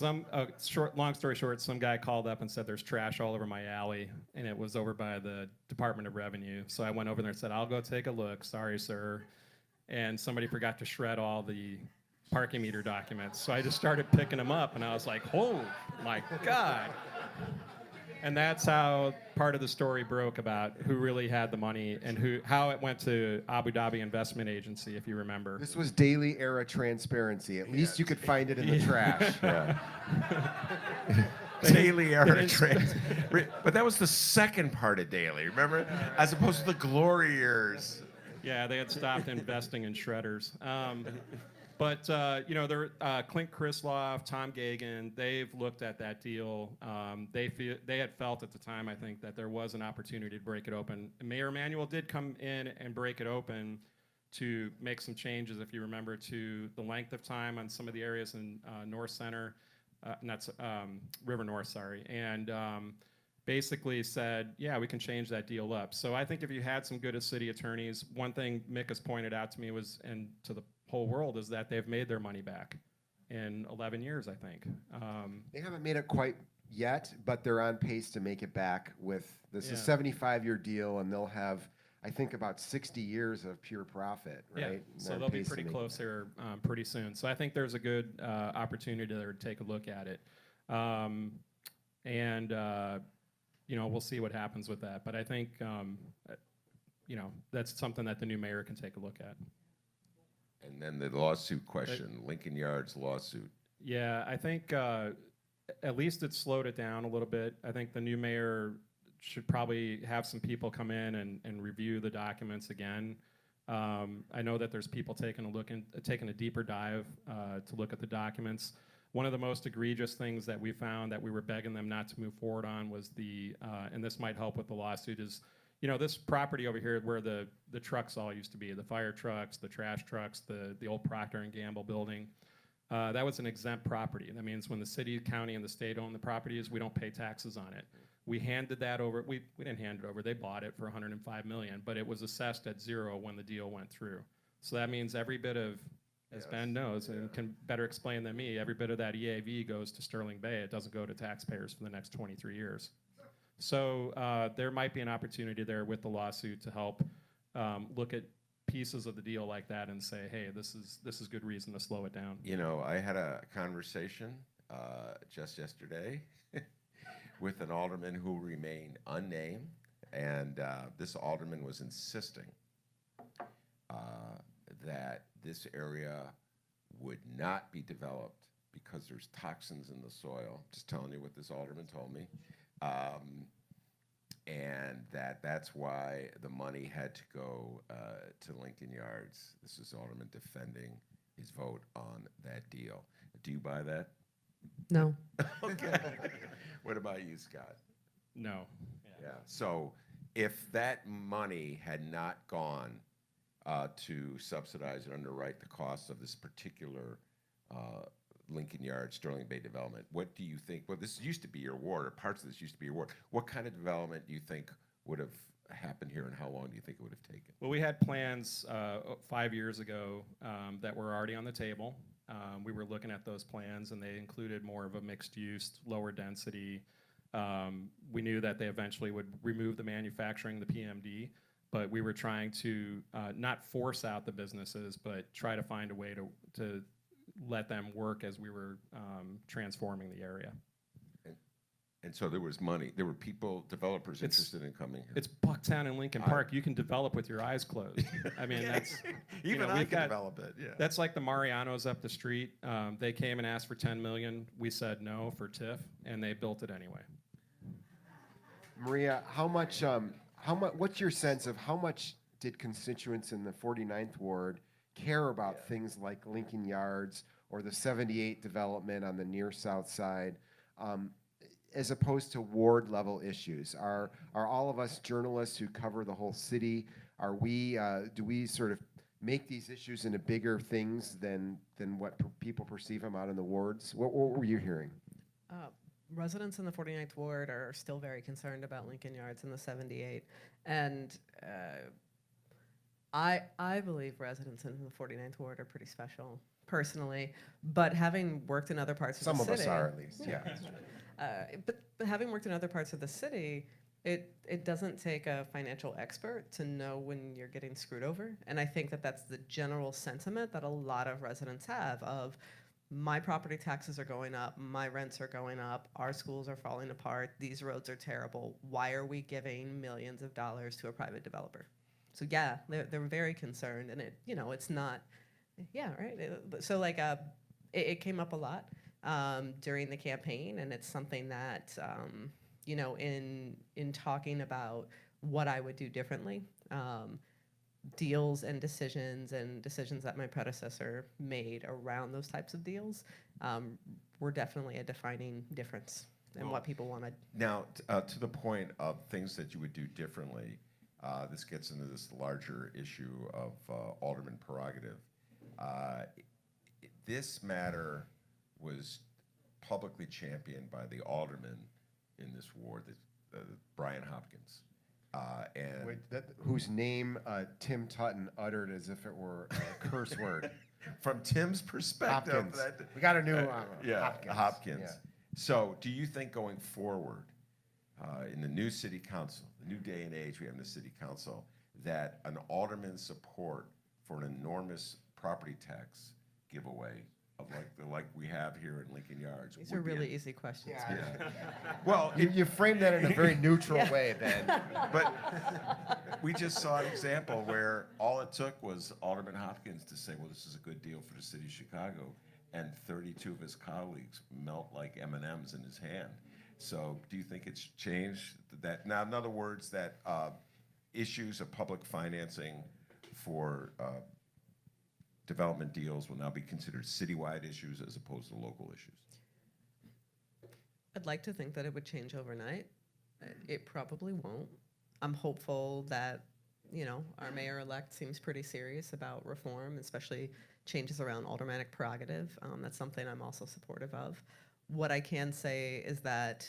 Long story short, some guy called up and said there's trash all over my alley, and it was over by the Department of Revenue. So I went over there and said, I'll go take a look. Sorry, sir. And somebody forgot to shred all the parking meter documents. So I just started picking them up, and I was like, oh my God. And that's how part of the story broke about who really had the money and how it went to Abu Dhabi Investment Agency, if you remember. This was Daly era transparency. At least you could find it in the trash. Daily era trends. But that was the second part of Daily, remember? As opposed to the glory years. Yeah, they had stopped investing in shredders. But Clint Krisloff, Tom Gagan, they've looked at that deal. They had felt at the time, I think, that there was an opportunity to break it open. Mayor Emanuel did come in and break it open to make some changes, if you remember, to the length of time on some of the areas in North Center, River North, sorry, and basically said, yeah, we can change that deal up. So I think if you had some good city attorneys, one thing Mick has pointed out to me was, and to the whole world, is that they've made their money back in 11 years, I think. They haven't made it quite yet, but they're on pace to make it back with this is a 75-year deal, and they'll have, I think, about 60 years of pure profit, right? Yeah, so they'll be pretty close here pretty soon. So I think there's a good opportunity there to take a look at it. We'll see what happens with that. But I think, that's something that the new mayor can take a look at. And then the lawsuit question, Lincoln Yards lawsuit. Yeah, I think at least it slowed it down a little bit. I think the new mayor should probably have some people come in and review the documents again. I know that there's people taking a deeper dive to look at the documents. One of the most egregious things that we found that we were begging them not to move forward on was and this might help with the lawsuit, is this property over here where the trucks all used to be, the fire trucks, the trash trucks, the old Procter & Gamble building. That was an exempt property. That means when the city, county, and the state own the properties, we don't pay taxes on it. We handed that over. We didn't hand it over. They bought it for $105 million, but it was assessed at 0 when the deal went through. So that means every bit of, as Ben knows and can better explain than me, every bit of that EAV goes to Sterling Bay. It doesn't go to taxpayers for the next 23 years. So there might be an opportunity there with the lawsuit to help look at pieces of the deal like that and say, hey, this is good reason to slow it down. I had a conversation just yesterday with an alderman who remained unnamed, and this alderman was insisting that this area would not be developed because there's toxins in the soil. Just telling you what this alderman told me. And that's why the money had to go to Lincoln Yards. This is Alderman defending his vote on that deal. Do you buy that? No. Okay. What about you, Scott? No. Yeah. So if that money had not gone to subsidize and underwrite the cost of this particular Lincoln Yards, Sterling Bay development, what do you think? Well, this used to be your ward, or parts of this used to be your ward. What kind of development do you think would have happened here, and how long do you think it would have taken? Well, we had plans 5 years ago that were already on the table. We were looking at those plans, and they included more of a mixed-use, lower density. We knew that they eventually would remove the manufacturing, the PMD, but we were trying to not force out the businesses, but try to find a way to let them work as we were transforming the area. And so there was money. There were people, developers interested in coming here. It's Bucktown and Lincoln Park. You can develop with your eyes closed. I mean, that's Even I can develop it. Yeah. That's like the Marianos up the street. They came and asked for $10 million. We said no for TIF, and they built it anyway. Maria, what's your sense of how much did constituents in the 49th Ward care about things like Lincoln Yards or the 78 development on the near south side, as opposed to ward level issues? Are all of us journalists who cover the whole city, do we sort of make these issues into bigger things than what people perceive them out in the wards? What were you hearing? Residents in the 49th Ward are still very concerned about Lincoln Yards in the 78. And I believe residents in the 49th Ward are pretty special, personally. But having worked in other parts of the city... Some of us are, at least, yeah. But having worked in other parts of the city, it doesn't take a financial expert to know when you're getting screwed over. And I think that that's the general sentiment that a lot of residents have of, my property taxes are going up, my rents are going up, our schools are falling apart, these roads are terrible. Why are we giving millions of dollars to a private developer? So yeah, they're very concerned, and it's not, right. So like it came up a lot during the campaign, and it's something that in talking about what I would do differently. Deals and decisions that my predecessor made around those types of deals were definitely a defining difference in what people wanted. Now, to the point of things that you would do differently, this gets into this larger issue of alderman prerogative. This matter was publicly championed by the alderman in this ward, Brian Hopkins. Whose name Tim Tutton uttered as if it were a curse word. From Tim's perspective, Hopkins. We got a new Hopkins. Yeah. So, do you think going forward in the new city council, the new day and age we have in the city council, that an alderman's support for an enormous property tax giveaway of like like we have here in Lincoln Yards. These would are be really easy questions. Yeah. Well, You framed that in a very neutral Yeah. way then. but we just saw an example where all it took was Alderman Hopkins to say, well, this is a good deal for the city of Chicago, and 32 of his colleagues melt like M&Ms in his hand. So do you think it's changed that? Now, in other words, that issues of public financing for development deals will now be considered citywide issues as opposed to local issues? I'd like to think that it would change overnight. It probably won't. I'm hopeful that, you know, our mayor-elect seems pretty serious about reform, especially changes around aldermanic prerogative. That's something I'm also supportive of. What I can say is that,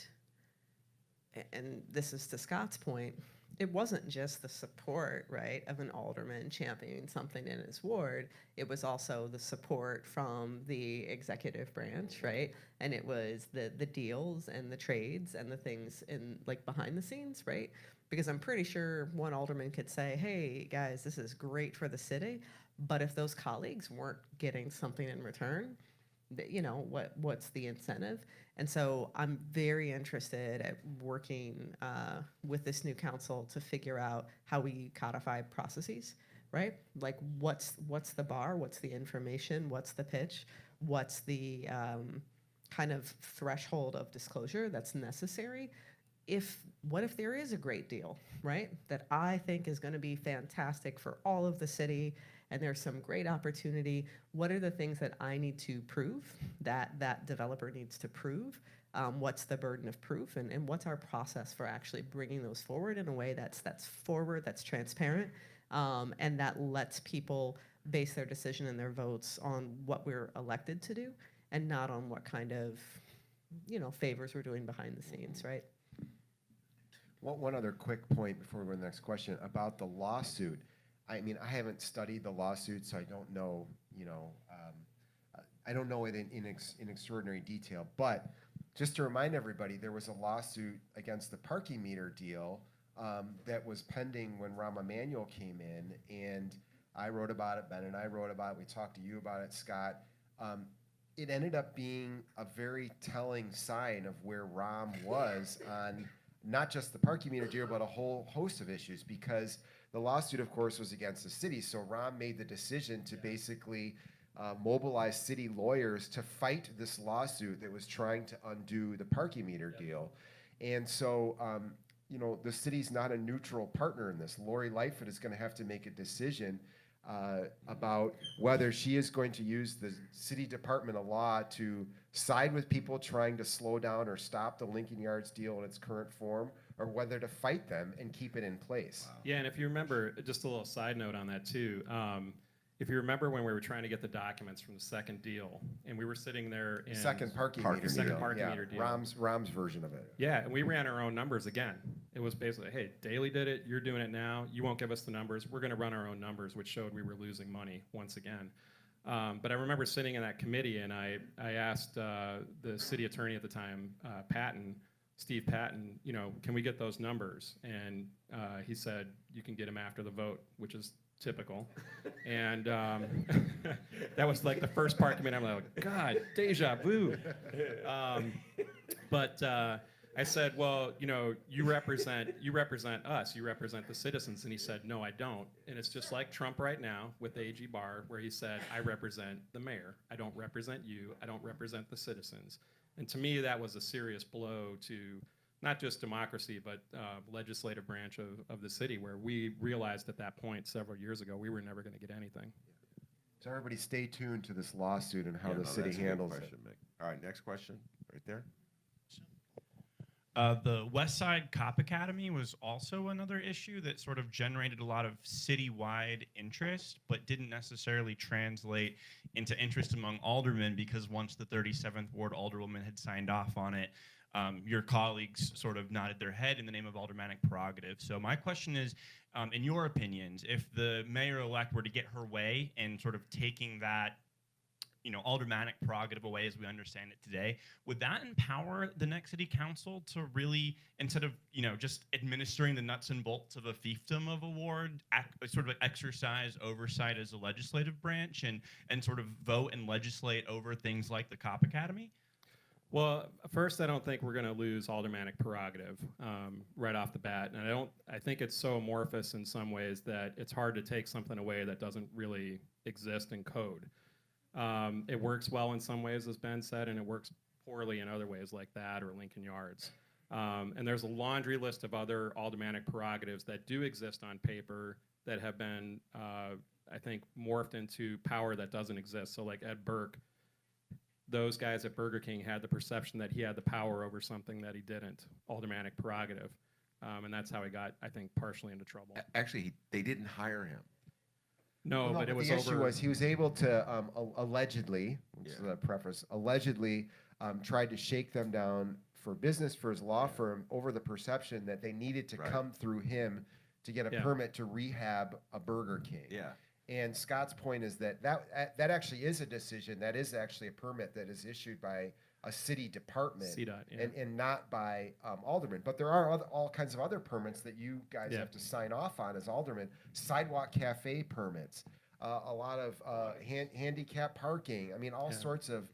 and this is to Scott's point, it wasn't just the support, right, of an alderman championing something in his ward. It was also the support from the executive branch, right? And it was the deals and the trades and the things in like behind the scenes, right? Because I'm pretty sure one alderman could say, hey, guys, this is great for the city, but if those colleagues weren't getting something in return, you know, what's the incentive? And so I'm very interested at working with this new council to figure out how we codify processes, right? Like what's the bar, what's the information, what's the pitch, what's the kind of threshold of disclosure that's necessary? What if there is a great deal, right? That I think is gonna be fantastic for all of the city, and there's some great opportunity. What are the things that I need to prove, that developer needs to prove? What's the burden of proof, and what's our process for actually bringing those forward in a way that's forward, that's transparent, and that lets people base their decision and their votes on what we're elected to do, and not on what kind of, you know, favors we're doing behind the scenes, right? One other quick point before we go to the next question about the lawsuit. I mean, I haven't studied the lawsuit, so I don't know, you know, I don't know it in extraordinary detail. But just to remind everybody, there was a lawsuit against the parking meter deal that was pending when Rahm Emanuel came in, and I wrote about it, Ben and I wrote about it, we talked to you about it, Scott. It ended up being a very telling sign of where Rahm was on not just the parking meter deal, but a whole host of issues, because the lawsuit, of course, was against the city. So Rahm made the decision to basically mobilize city lawyers to fight this lawsuit that was trying to undo the parking meter deal. And so, you know, the city's not a neutral partner in this. Lori Lightfoot is going to have to make a decision about whether she is going to use the city department of law to side with people trying to slow down or stop the Lincoln Yards deal in its current form, or whether to fight them and keep it in place. Wow. Yeah, and if you remember, just a little side note on that too, if you remember when we were trying to get the documents from the second deal, and we were sitting there in Second parking meter deal. Rahm's version of it. Yeah, and we ran our own numbers again. It was basically, hey, Daley did it, you're doing it now, you won't give us the numbers, we're gonna run our own numbers, which showed we were losing money once again. But I remember sitting in that committee, and I asked the city attorney at the time, Steve Patton, you know, can we get those numbers? And he said, you can get them after the vote, which is typical. And that was like the first part coming. I'm like, God, deja vu. But I said, well, you know, you represent us, you represent the citizens. And he said, no, I don't. And it's just like Trump right now with AG Barr, where he said, I represent the mayor. I don't represent you. I don't represent the citizens. And to me, that was a serious blow to not just democracy, but legislative branch of the city, where we realized at that point several years ago we were never going to get anything. So everybody stay tuned to this lawsuit and how the city that's a good handles question, it. Mick. All right, next question, right there. The West Side Cop Academy was also another issue that sort of generated a lot of citywide interest, but didn't necessarily translate into interest among aldermen, because once the 37th Ward alderwoman had signed off on it, your colleagues sort of nodded their head in the name of aldermanic prerogative. So my question is, in your opinions, if the mayor-elect were to get her way and sort of taking that aldermanic prerogative away as we understand it today, would that empower the next city council to really, instead of just administering the nuts and bolts of a fiefdom of a ward, sort of exercise oversight as a legislative branch and sort of vote and legislate over things like the Cop Academy? Well, first, I don't think we're going to lose aldermanic prerogative right off the bat, and I think it's so amorphous in some ways that it's hard to take something away that doesn't really exist in code. It works well in some ways, as Ben said, and it works poorly in other ways like that or Lincoln Yards. And there's a laundry list of other aldermanic prerogatives that do exist on paper that have been, I think, morphed into power that doesn't exist. So like Ed Burke, those guys at Burger King had the perception that he had the power over something that he didn't, aldermanic prerogative. And that's how he got, I think, partially into trouble. Actually, they didn't hire him. No, but it was the issue over. was he was able to allegedly, which is a preface, allegedly tried to shake them down for business for his law firm over the perception that they needed to come through him to get a permit to rehab a Burger King. Yeah. And Scott's point is that that actually is a decision. That is actually a permit that is issued by a city department CDOT, yeah. and not by aldermen. But there are all kinds of other permits that you guys have to sign off on as aldermen. Sidewalk cafe permits, a lot of handicap parking. I mean, all sorts of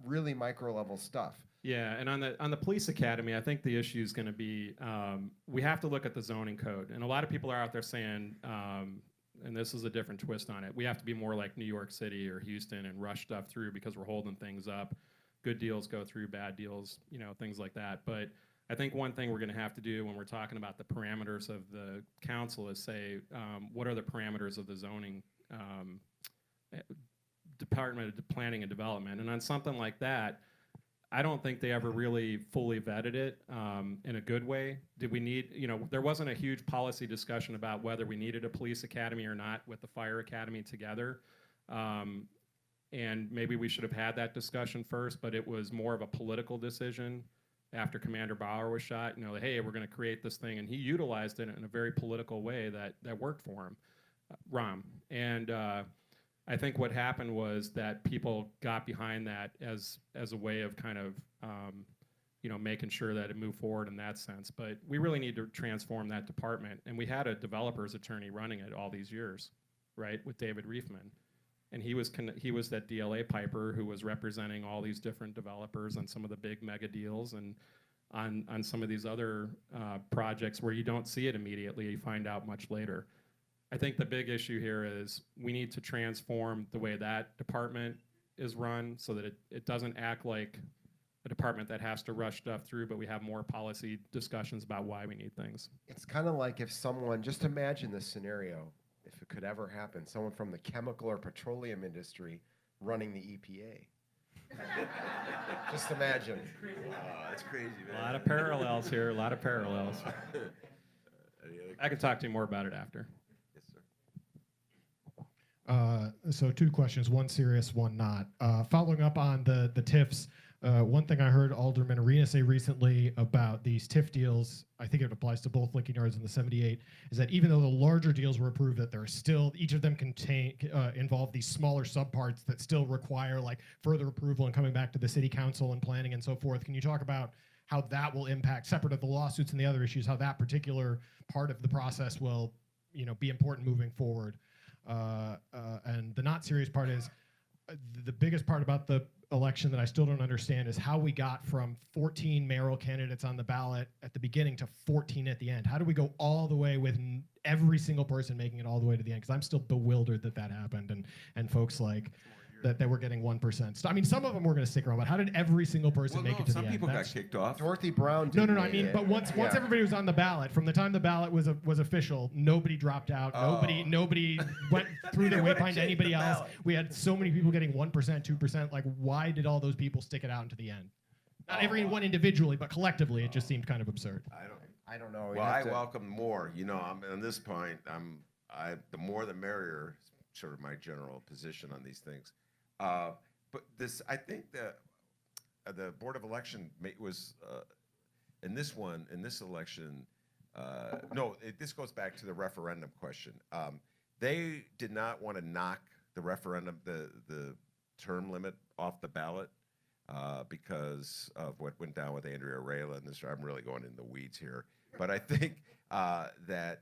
really micro level stuff. Yeah, and on the police academy, I think the issue is going to be we have to look at the zoning code, and a lot of people are out there saying, and this is a different twist on it, we have to be more like New York City or Houston and rush stuff through because we're holding things up. Good deals go through, bad deals, things like that. But I think one thing we're going to have to do when we're talking about the parameters of the council is say, what are the parameters of the zoning Department of Planning and Development? And on something like that, I don't think they ever really fully vetted it in a good way. Did we need, there wasn't a huge policy discussion about whether we needed a police academy or not with the fire academy together. And maybe we should have had that discussion first, but it was more of a political decision after Commander Bauer was shot. Hey, we're going to create this thing, and he utilized it in a very political way that worked for him, Rom. And I think what happened was that people got behind that as a way of kind of making sure that it moved forward in that sense. But we really need to transform that department, and we had a developer's attorney running it all these years, right, with David Reifman. And he was that DLA piper who was representing all these different developers on some of the big mega deals and on some of these other projects where you don't see it immediately, you find out much later. I think the big issue here is we need to transform the way that department is run so that it doesn't act like a department that has to rush stuff through, but we have more policy discussions about why we need things. It's kind of like if someone, just imagine this scenario, if it could ever happen, someone from the chemical or petroleum industry running the EPA. Just imagine. That's crazy, man. A lot of parallels here, a lot of parallels. I can talk to you more about it after. Yes, sir. So two questions, one serious, one not. Following up on the TIFs, one thing I heard Alderman Arena say recently about these TIF deals, I think it applies to both Lincoln Yards and the 78, is that even though the larger deals were approved, that there are still, each of them involve these smaller subparts that still require like further approval and coming back to the city council and planning and so forth. Can you talk about how that will impact, separate of the lawsuits and the other issues, how that particular part of the process will be important moving forward? And the not serious part is, the biggest part about the election that I still don't understand is how we got from 14 mayoral candidates on the ballot at the beginning to 14 at the end. How do we go all the way with every single person making it all the way to the end? Because I'm still bewildered that happened, and folks like that we're getting 1%. So, I mean, some of them were going to stick around, but how did every single person make it to the end? Some people got kicked off. Dorothy Brown did. No. I mean, but once everybody was on the ballot, from the time the ballot was official, nobody dropped out. Nobody went through their way behind anybody else. We had so many people getting 1%, 2%. Like, why did all those people stick it out into the end? Not everyone individually, but collectively, it just seemed kind of absurd. I don't know. Well, I welcome more. I'm on this point. The more the merrier. Sort of my general position on these things. But this, I think the Board of Election was in this election. This goes back to the referendum question. They did not want to knock the referendum, the term limit off the ballot because of what went down with Andrea Rayla. And this, I'm really going in the weeds here. But I think that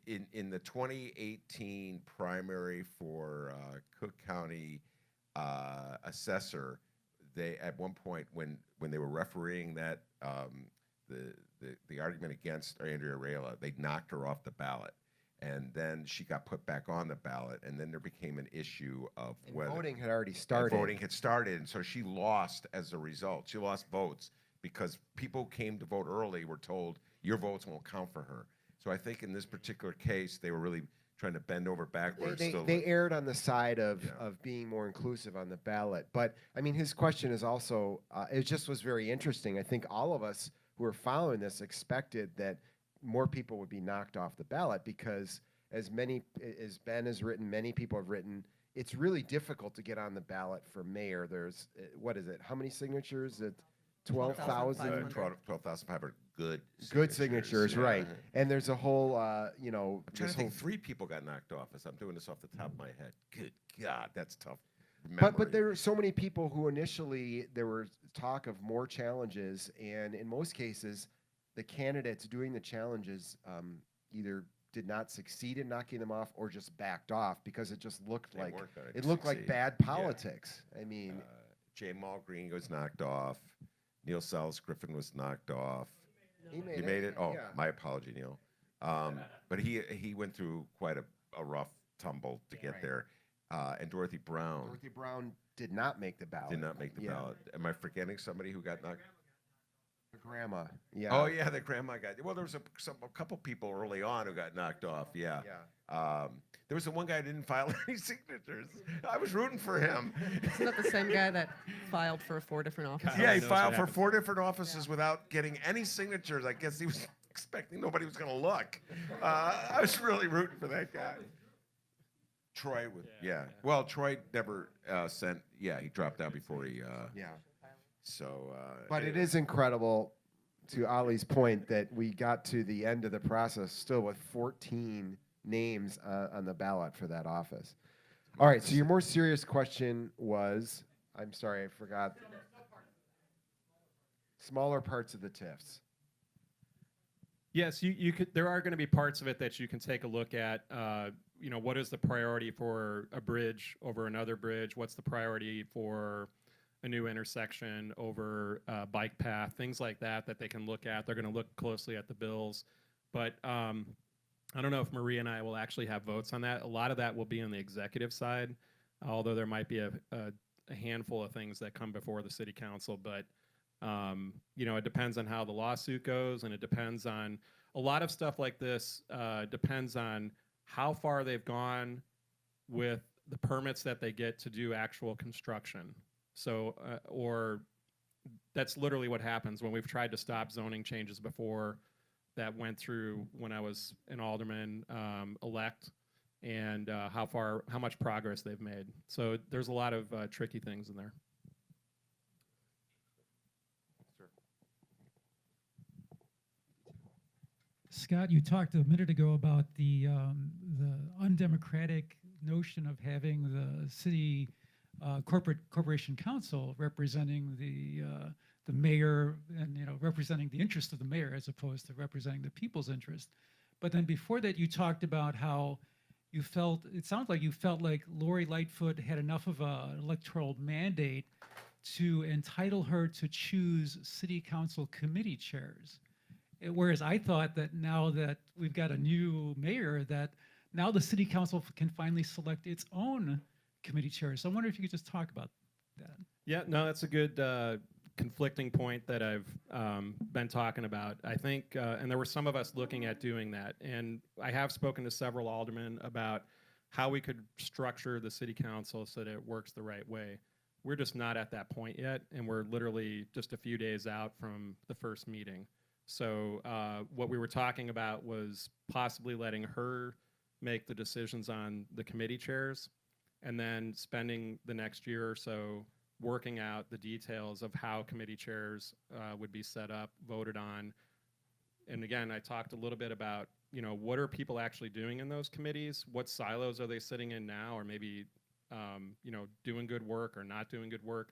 in the 2018 primary for Cook County assessor, they at one point when they were refereeing that the argument against Andrea Rayla, they knocked her off the ballot, and then she got put back on the ballot, and then there became an issue of And whether voting had already started. voting had started, and so she lost as a result. She lost votes because people who came to vote early were told your votes won't count for her. So I think in this particular case, they were really trying to bend over backwards. They erred on the side of, Yeah. of being more inclusive on the ballot. But, I mean, his question is also, it just was very interesting. I think all of us who are following this expected that more people would be knocked off the ballot because as Ben has written, many people have written, it's really difficult to get on the ballot for mayor. There's, what is it? How many signatures? 12,000? 12,500 Good signatures, yeah. right. And there's a whole, you know, I'm trying this to whole think 3 people got knocked off as I'm doing this off the top of my head. Good God, that's tough. But memory. there were so many people who initially there was talk of more challenges, and in most cases, the candidates doing the challenges either did not succeed in knocking them off or just backed off because it just looked They like weren't gonna it looked like succeed. bad Yeah. politics. I mean, Jay Mulgreen was knocked off. Neil Sells Griffin was knocked off. he You made it? Oh, yeah. my apology, Neil. But he went through quite a rough tumble to get Right. there. And Dorothy Brown Dorothy Brown did not make the ballot. did not make the Yeah. ballot. Am I forgetting somebody who got knocked? Her grandma. Yeah. Oh yeah, the grandma got. Well, there was a couple people early on who got knocked off. Yeah. Yeah. There was the one guy who didn't file any signatures. I was rooting for him. Isn't that the same guy that filed for 4 different offices? Yeah, he knows filed what for happened. 4 different offices without getting any signatures. I guess he was expecting nobody was going to look. I was really rooting for that guy. Troy was, yeah. Well, Troy never sent. Yeah, he dropped out before he. Yeah. So. But it is incredible, to Ali's point, that we got to the end of the process still with 14 names on the ballot for that office. All right, so your more serious question was, I'm sorry, I forgot. Smaller parts of the TIFs. Yes, you could. There are going to be parts of it that you can take a look at. You know, what is the priority for a bridge over another bridge? What's the priority for a new intersection over a bike path? Things like that that they can look at. They're going to look closely at the bills, but I don't know if Maria and I will actually have votes on that. A lot of that will be on the executive side, although there might be a handful of things that come before the city council, but. You know, it depends on how the lawsuit goes, and it depends on a lot of stuff like this. Depends on how far they've gone with the permits that they get to do actual construction. So, or that's literally what happens when we've tried to stop zoning changes before that went through when I was an alderman elect, and how much progress they've made. So there's a lot of tricky things in there. Scott, you talked a minute ago about the undemocratic notion of having the city corporation council representing the mayor and representing the interest of the mayor as opposed to representing the people's interest. But then before that, you talked about how you felt, it sounds like you felt like Lori Lightfoot had enough of an electoral mandate to entitle her to choose city council committee chairs. Whereas I thought that now that we've got a new mayor, that now the city council can finally select its own committee chairs. So I wonder if you could just talk about that. Yeah, no, that's a good conflicting point that I've been talking about. I think, and there were some of us looking at doing that, and I have spoken to several aldermen about how we could structure the city council so that it works the right way. We're just not at that point yet, and we're literally just a few days out from the first meeting. So what we were talking about was possibly letting her make the decisions on the committee chairs, and then spending the next year or so working out the details of how committee chairs would be set up, voted on. And again, I talked a little bit about, what are people actually doing in those committees? What silos are they sitting in now? Or maybe doing good work or not doing good work.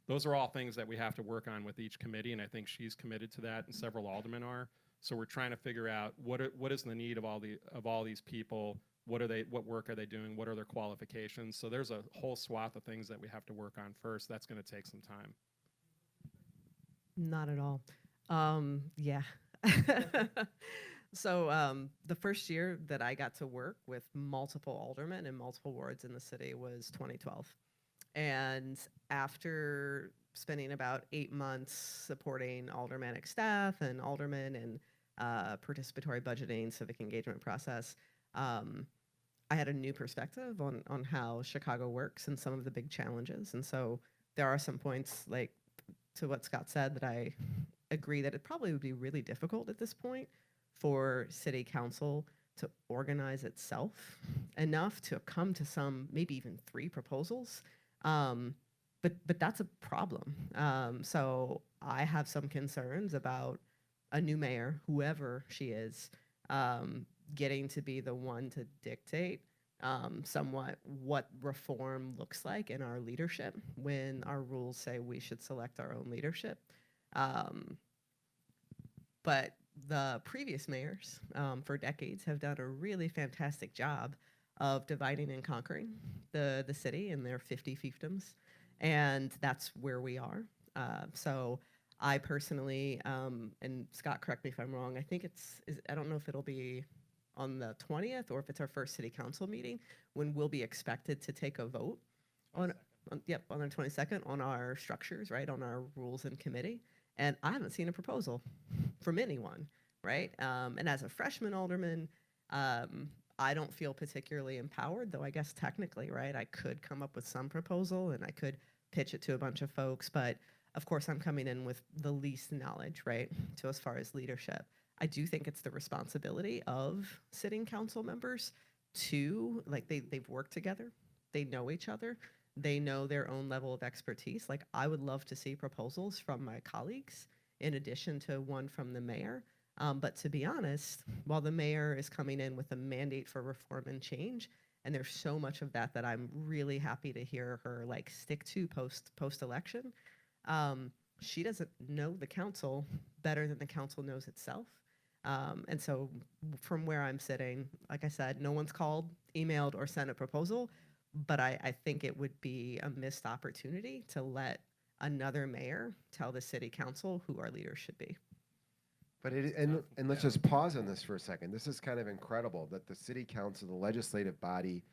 Those are all things that we have to work on with each committee, and I think she's committed to that, and several aldermen are. So we're trying to figure out what is the need of all these people. What work are they doing? What are their qualifications? So there's a whole swath of things that we have to work on first. That's going to take some time. Not at all. Yeah. So the first year that I got to work with multiple aldermen in multiple wards in the city was 2012. And after spending about 8 months supporting aldermanic staff and aldermen and participatory budgeting, civic engagement process, I had a new perspective on how Chicago works and some of the big challenges. And so there are some points, like to what Scott said, that I agree that it probably would be really difficult at this point for city council to organize itself enough to come to some, maybe even 3 proposals. But that's a problem. So I have some concerns about a new mayor, whoever she is, getting to be the one to dictate somewhat what reform looks like in our leadership when our rules say we should select our own leadership. But the previous mayors for decades have done a really fantastic job of dividing and conquering the city and their 50 fiefdoms. And that's where we are. So I personally, and Scott, correct me if I'm wrong, I think I don't know if it'll be on the 20th or if it's our first city council meeting when we'll be expected to take a vote on the 22nd on our structures, right, on our rules and committee. And I haven't seen a proposal from anyone, right? And as a freshman alderman, I don't feel particularly empowered, though I guess technically, right, I could come up with some proposal and I could pitch it to a bunch of folks, but of course I'm coming in with the least knowledge, right, to as far as leadership. I do think it's the responsibility of sitting council members to, like, they've worked together, they know each other, they know their own level of expertise. Like, I would love to see proposals from my colleagues in addition to one from the mayor. But to be honest, while the mayor is coming in with a mandate for reform and change, and there's so much of that that I'm really happy to hear her like stick to post-election, she doesn't know the council better than the council knows itself. And so from where I'm sitting, like I said, no one's called, emailed, or sent a proposal, but I think it would be a missed opportunity to let another mayor tell the city council who our leaders should be. But and let's just pause on this for a second. This is kind of incredible that the city council, the legislative body,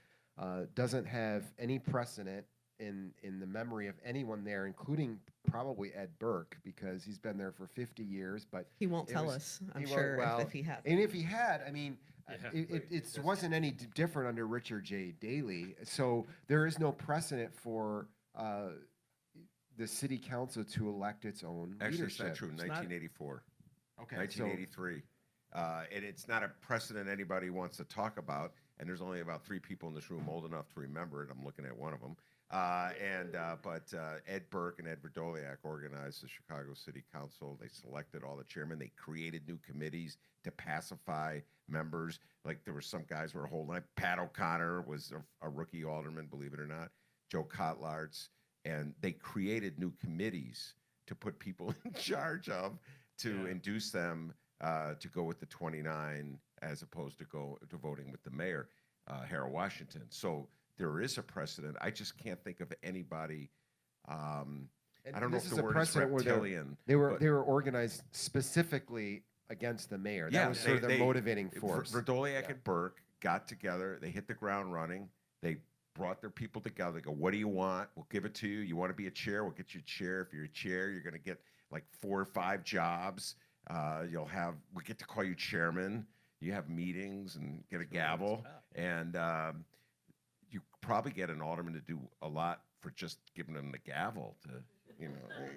doesn't have any precedent in the memory of anyone there, including probably Ed Burke, because he's been there for 50 years. But he won't tell us, I'm sure, if he had. And if he had, I mean, Yeah, it wasn't any different under Richard J. Daley. So there is no precedent for the city council to elect its own Actually, it's leadership. not true. It's 1984. Okay, 1983. And it's not a precedent anybody wants to talk about. And there's only about 3 people in this room old enough to remember it. I'm looking at one of them. But Ed Burke and Ed Verdoliak organized the Chicago City Council. They selected all the chairmen. They created new committees to pacify members. Like there were some guys who were holding it. Pat O'Connor was a rookie alderman, believe it or not. Joe Kotlarts. And they created new committees to put people in charge of to induce them to go with the 29 as opposed to voting with the mayor, Harold Washington. So there is a precedent. I just can't think of anybody. I don't know if the word is reptilian. They were organized specifically against the mayor. That was sort of the motivating force. Verdoliak and Burke got together. They hit the ground running. They brought their people together. They go, what do you want? We'll give it to you. You want to be a chair? We'll get you a chair. If you're a chair, you're going to get like 4 or 5 jobs. We get to call you chairman. You have meetings and get a gavel. And you probably get an alderman to do a lot for just giving them the gavel to,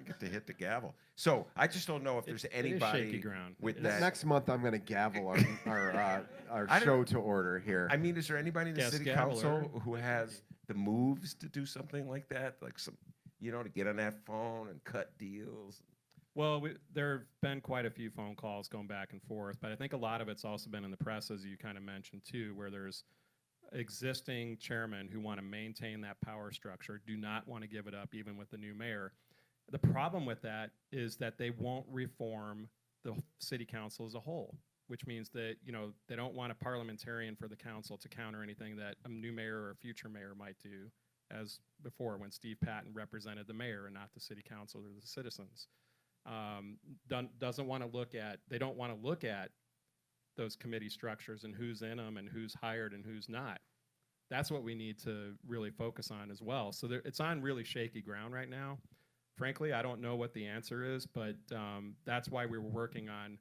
get to hit the gavel. So I just don't know if there's anybody shaky ground. with that. Next month, I'm going to gavel our show to order here. I mean, is there anybody in the city council who has the moves to do something like that? Like to get on that phone and cut deals? Well, there have been quite a few phone calls going back and forth, but I think a lot of it's also been in the press, as you kind of mentioned too, where there's existing chairmen who want to maintain that power structure do not want to give it up, even with the new mayor. The problem with that is that they won't reform the city council as a whole, which means that, you know, they don't want a parliamentarian for the council to counter anything that a new mayor or a future mayor might do, as before when Steve Patton represented the mayor and not the city council or the citizens. Doesn't want to look at, they don't want to look at those committee structures and who's in them and who's hired and who's not. That's what we need to really focus on as well. So it's on really shaky ground right now. Frankly, I don't know what the answer is, but that's why we were working on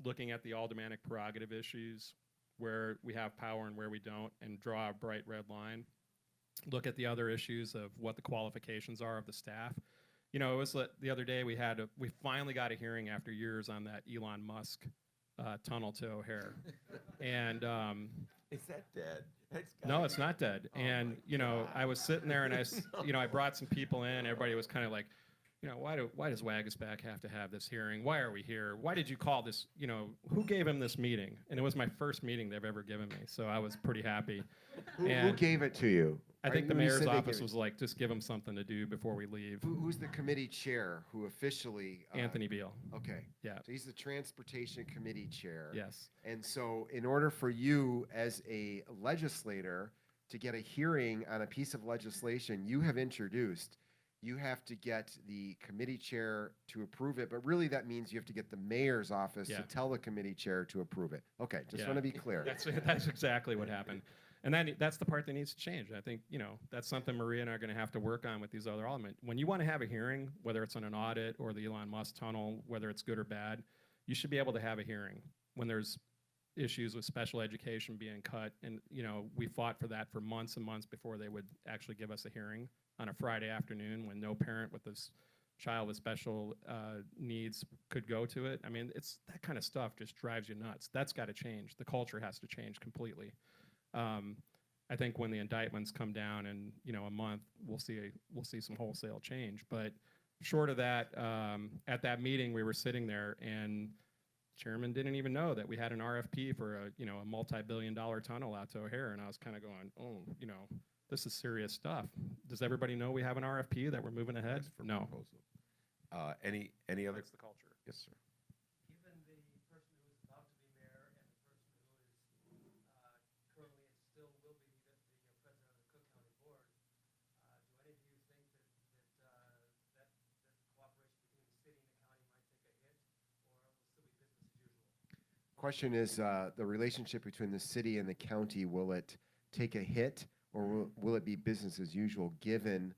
looking at the aldermanic prerogative issues, where we have power and where we don't, and draw a bright red line. Look at the other issues of what the qualifications are of the staff. You know, it was the other day we finally got a hearing after years on that Elon Musk tunnel to O'Hare. And Is that dead? no, it's not dead. Oh And, my you know, God. I was sitting there and you know, I brought some people in. Everybody was kind of like, you know, why does Wagasback have to have this hearing? Why are we here? Why did you call this? You know, who gave him this meeting? And it was my first meeting they've ever given me, so I was pretty happy. Who gave it to you? I think the When you mayor's said they office gave it- was like, just give him something to do before we leave. Who's the committee chair who officially? Anthony Beal. Okay. Yeah. So he's the transportation committee chair. Yes. And so, in order for you as a legislator to get a hearing on a piece of legislation you have introduced, you have to get the committee chair to approve it. But really, that means you have to get the mayor's office Yeah. to tell the committee chair to approve it. Okay, just Yeah. want to be clear. That's exactly what happened. And that's the part that needs to change. I think, you know, that's something Maria and I are going to have to work on with these other elements. When you want to have a hearing, whether it's on an audit or the Elon Musk tunnel, whether it's good or bad, you should be able to have a hearing when there's issues with special education being cut. And, you know, we fought for that for months and months before they would actually give us a hearing on a Friday afternoon when no parent with this child with special needs could go to it. I mean, it's that kind of stuff just drives you nuts. That's got to change. The culture has to change completely. I think when the indictments come down in, you know, a month, we'll see some wholesale change. But short of that, at that meeting we were sitting there and chairman didn't even know that we had an RFP for a multi-billion-dollar tunnel out to O'Hare, and I was kind of going, oh, you know, this is serious stuff. Does everybody know we have an RFP that we're moving ahead? That's for No. proposal. Any other? That's the culture. Yes, sir. Given the person who is about to be mayor and the person who is currently and still will be the president of the Cook County Board, do any of you think that cooperation between the city and the county might take a hit, or will still be business as usual? Question is the relationship between the city and the county, will it take a hit or will it be business as usual given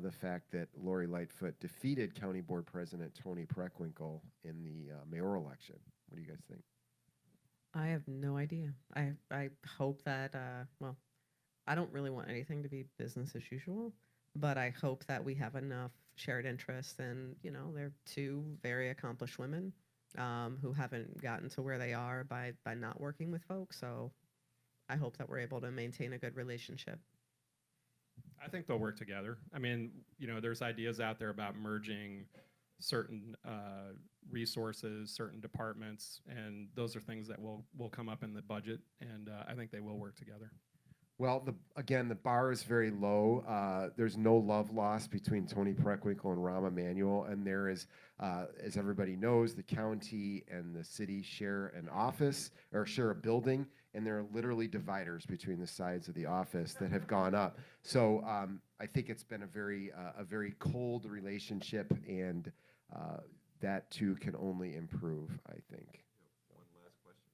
the fact that Lori Lightfoot defeated County Board President Tony Preckwinkle in the mayoral election? What do you guys think? I have no idea. I hope that, well, I don't really want anything to be business as usual, but I hope that we have enough shared interests, and, you know, they're two very accomplished women who haven't gotten to where they are by not working with folks. So I hope that we're able to maintain a good relationship. I think they'll work together. I mean, you know, there's ideas out there about merging certain resources, certain departments, and those are things that will come up in the budget, and I think they will work together. Well, again, the bar is very low. There's no love lost between Tony Preckwinkle and Rahm Emanuel, and there is, as everybody knows, the county and the city share an office or share a building, and there are literally dividers between the sides of the office that have gone up. So I think it's been a very cold relationship, and that too can only improve, I think. One last question.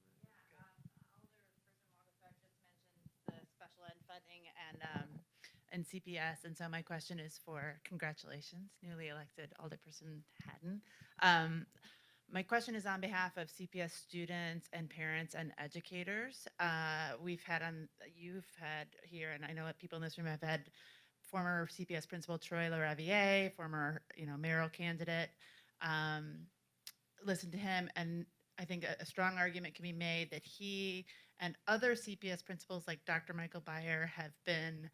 The special ed funding and CPS, and so my question is for congratulations, newly elected Alderperson Haddon. My question is on behalf of CPS students and parents and educators. You've had here, and I know that people in this room have had former CPS principal Troy LaRaviere, former mayoral candidate. Listen to him, and I think a strong argument can be made that he and other CPS principals like Dr. Michael Beyer have been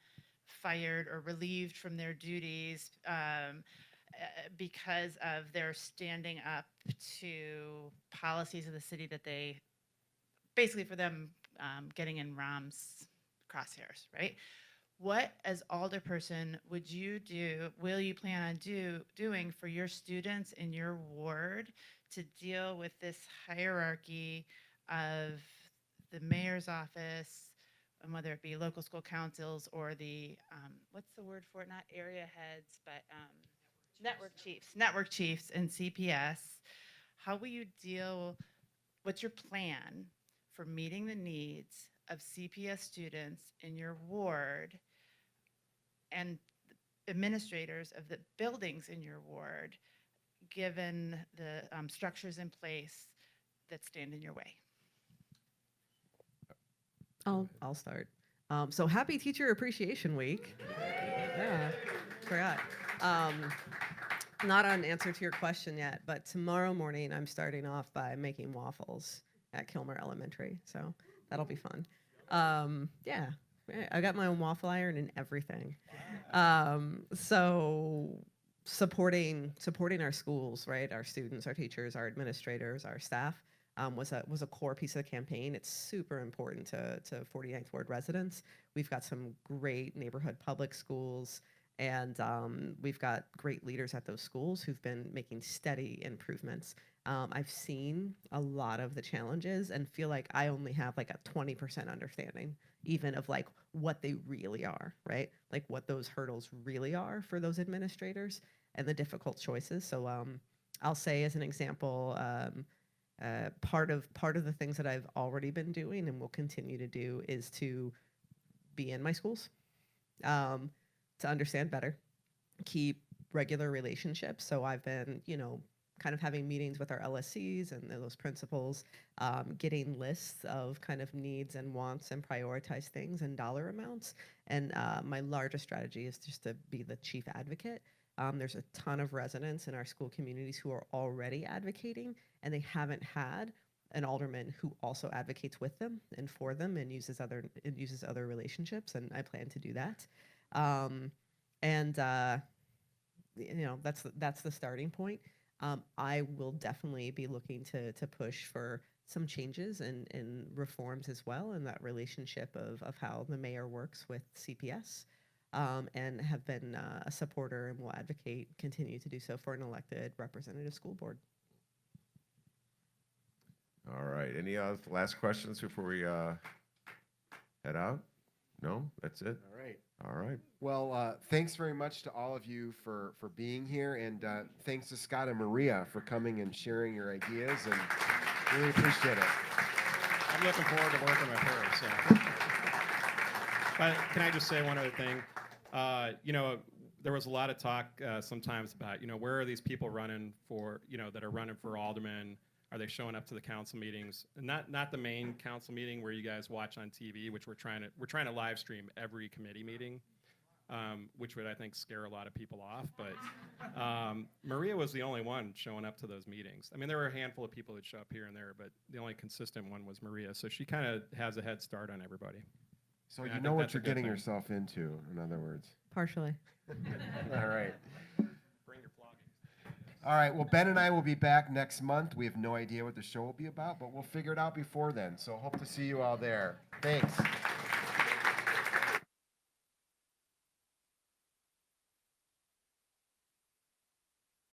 fired or relieved from their duties because of their standing up to policies of the city that they, basically for them, getting in Rahm's crosshairs, right? What, as alderperson, would you do, will you plan on doing for your students in your ward to deal with this hierarchy of the mayor's office, and whether it be local school councils or the, what's the word for it, not area heads, but network chiefs and CPS. How will you deal, what's your plan for meeting the needs of CPS students in your ward and administrators of the buildings in your ward, given the structures in place that stand in your way? I'll start. So happy Teacher Appreciation Week. Yeah, forgot. Not an answer to your question yet, but tomorrow morning I'm starting off by making waffles at Kilmer Elementary, so that'll be fun. Yeah, I got my own waffle iron and everything. So supporting our schools, right? Our students, our teachers, our administrators, our staff. Was a core piece of the campaign. It's super important to 49th Ward residents. We've got some great neighborhood public schools, and we've got great leaders at those schools who've been making steady improvements. I've seen a lot of the challenges and feel like I only have like a 20% understanding even of like what they really are, right? Like what those hurdles really are for those administrators and the difficult choices. So I'll say as an example, part of the things that I've already been doing and will continue to do is to be in my schools, to understand better, keep regular relationships. So I've been, kind of having meetings with our LSCs and those principals, getting lists of kind of needs and wants and prioritize things and dollar amounts. And my largest strategy is just to be the chief advocate. There's a ton of residents in our school communities who are already advocating, and they haven't had an alderman who also advocates with them and for them and uses other relationships, and I plan to do that. That's the starting point. I will definitely be looking to push for some changes and reforms as well in that relationship of how the mayor works with CPS. And have been a supporter and will continue to do so for an elected representative school board. All right. Any last questions before we head out? No? That's it? All right. All right. Well, thanks very much to all of you for being here, and thanks to Scott and Maria for coming and sharing your ideas, and really appreciate it. I'm looking forward to working with her. So. But can I just say one other thing? There was a lot of talk sometimes about, where are these people running for, that are running for alderman? Are they showing up to the council meetings? And not the main council meeting where you guys watch on TV, which we're trying to live stream every committee meeting, which would, I think, scare a lot of people off. But Maria was the only one showing up to those meetings. I mean, there were a handful of people that show up here and there, but the only consistent one was Maria. So she kind of has a head start on everybody. So Yeah, you I know think what that's a you're good getting thing. yourself into, in other words. Partially. All right. Bring your flogging. All right. Well, Ben and I will be back next month. We have no idea what the show will be about, but we'll figure it out before then. So hope to see you all there. Thanks.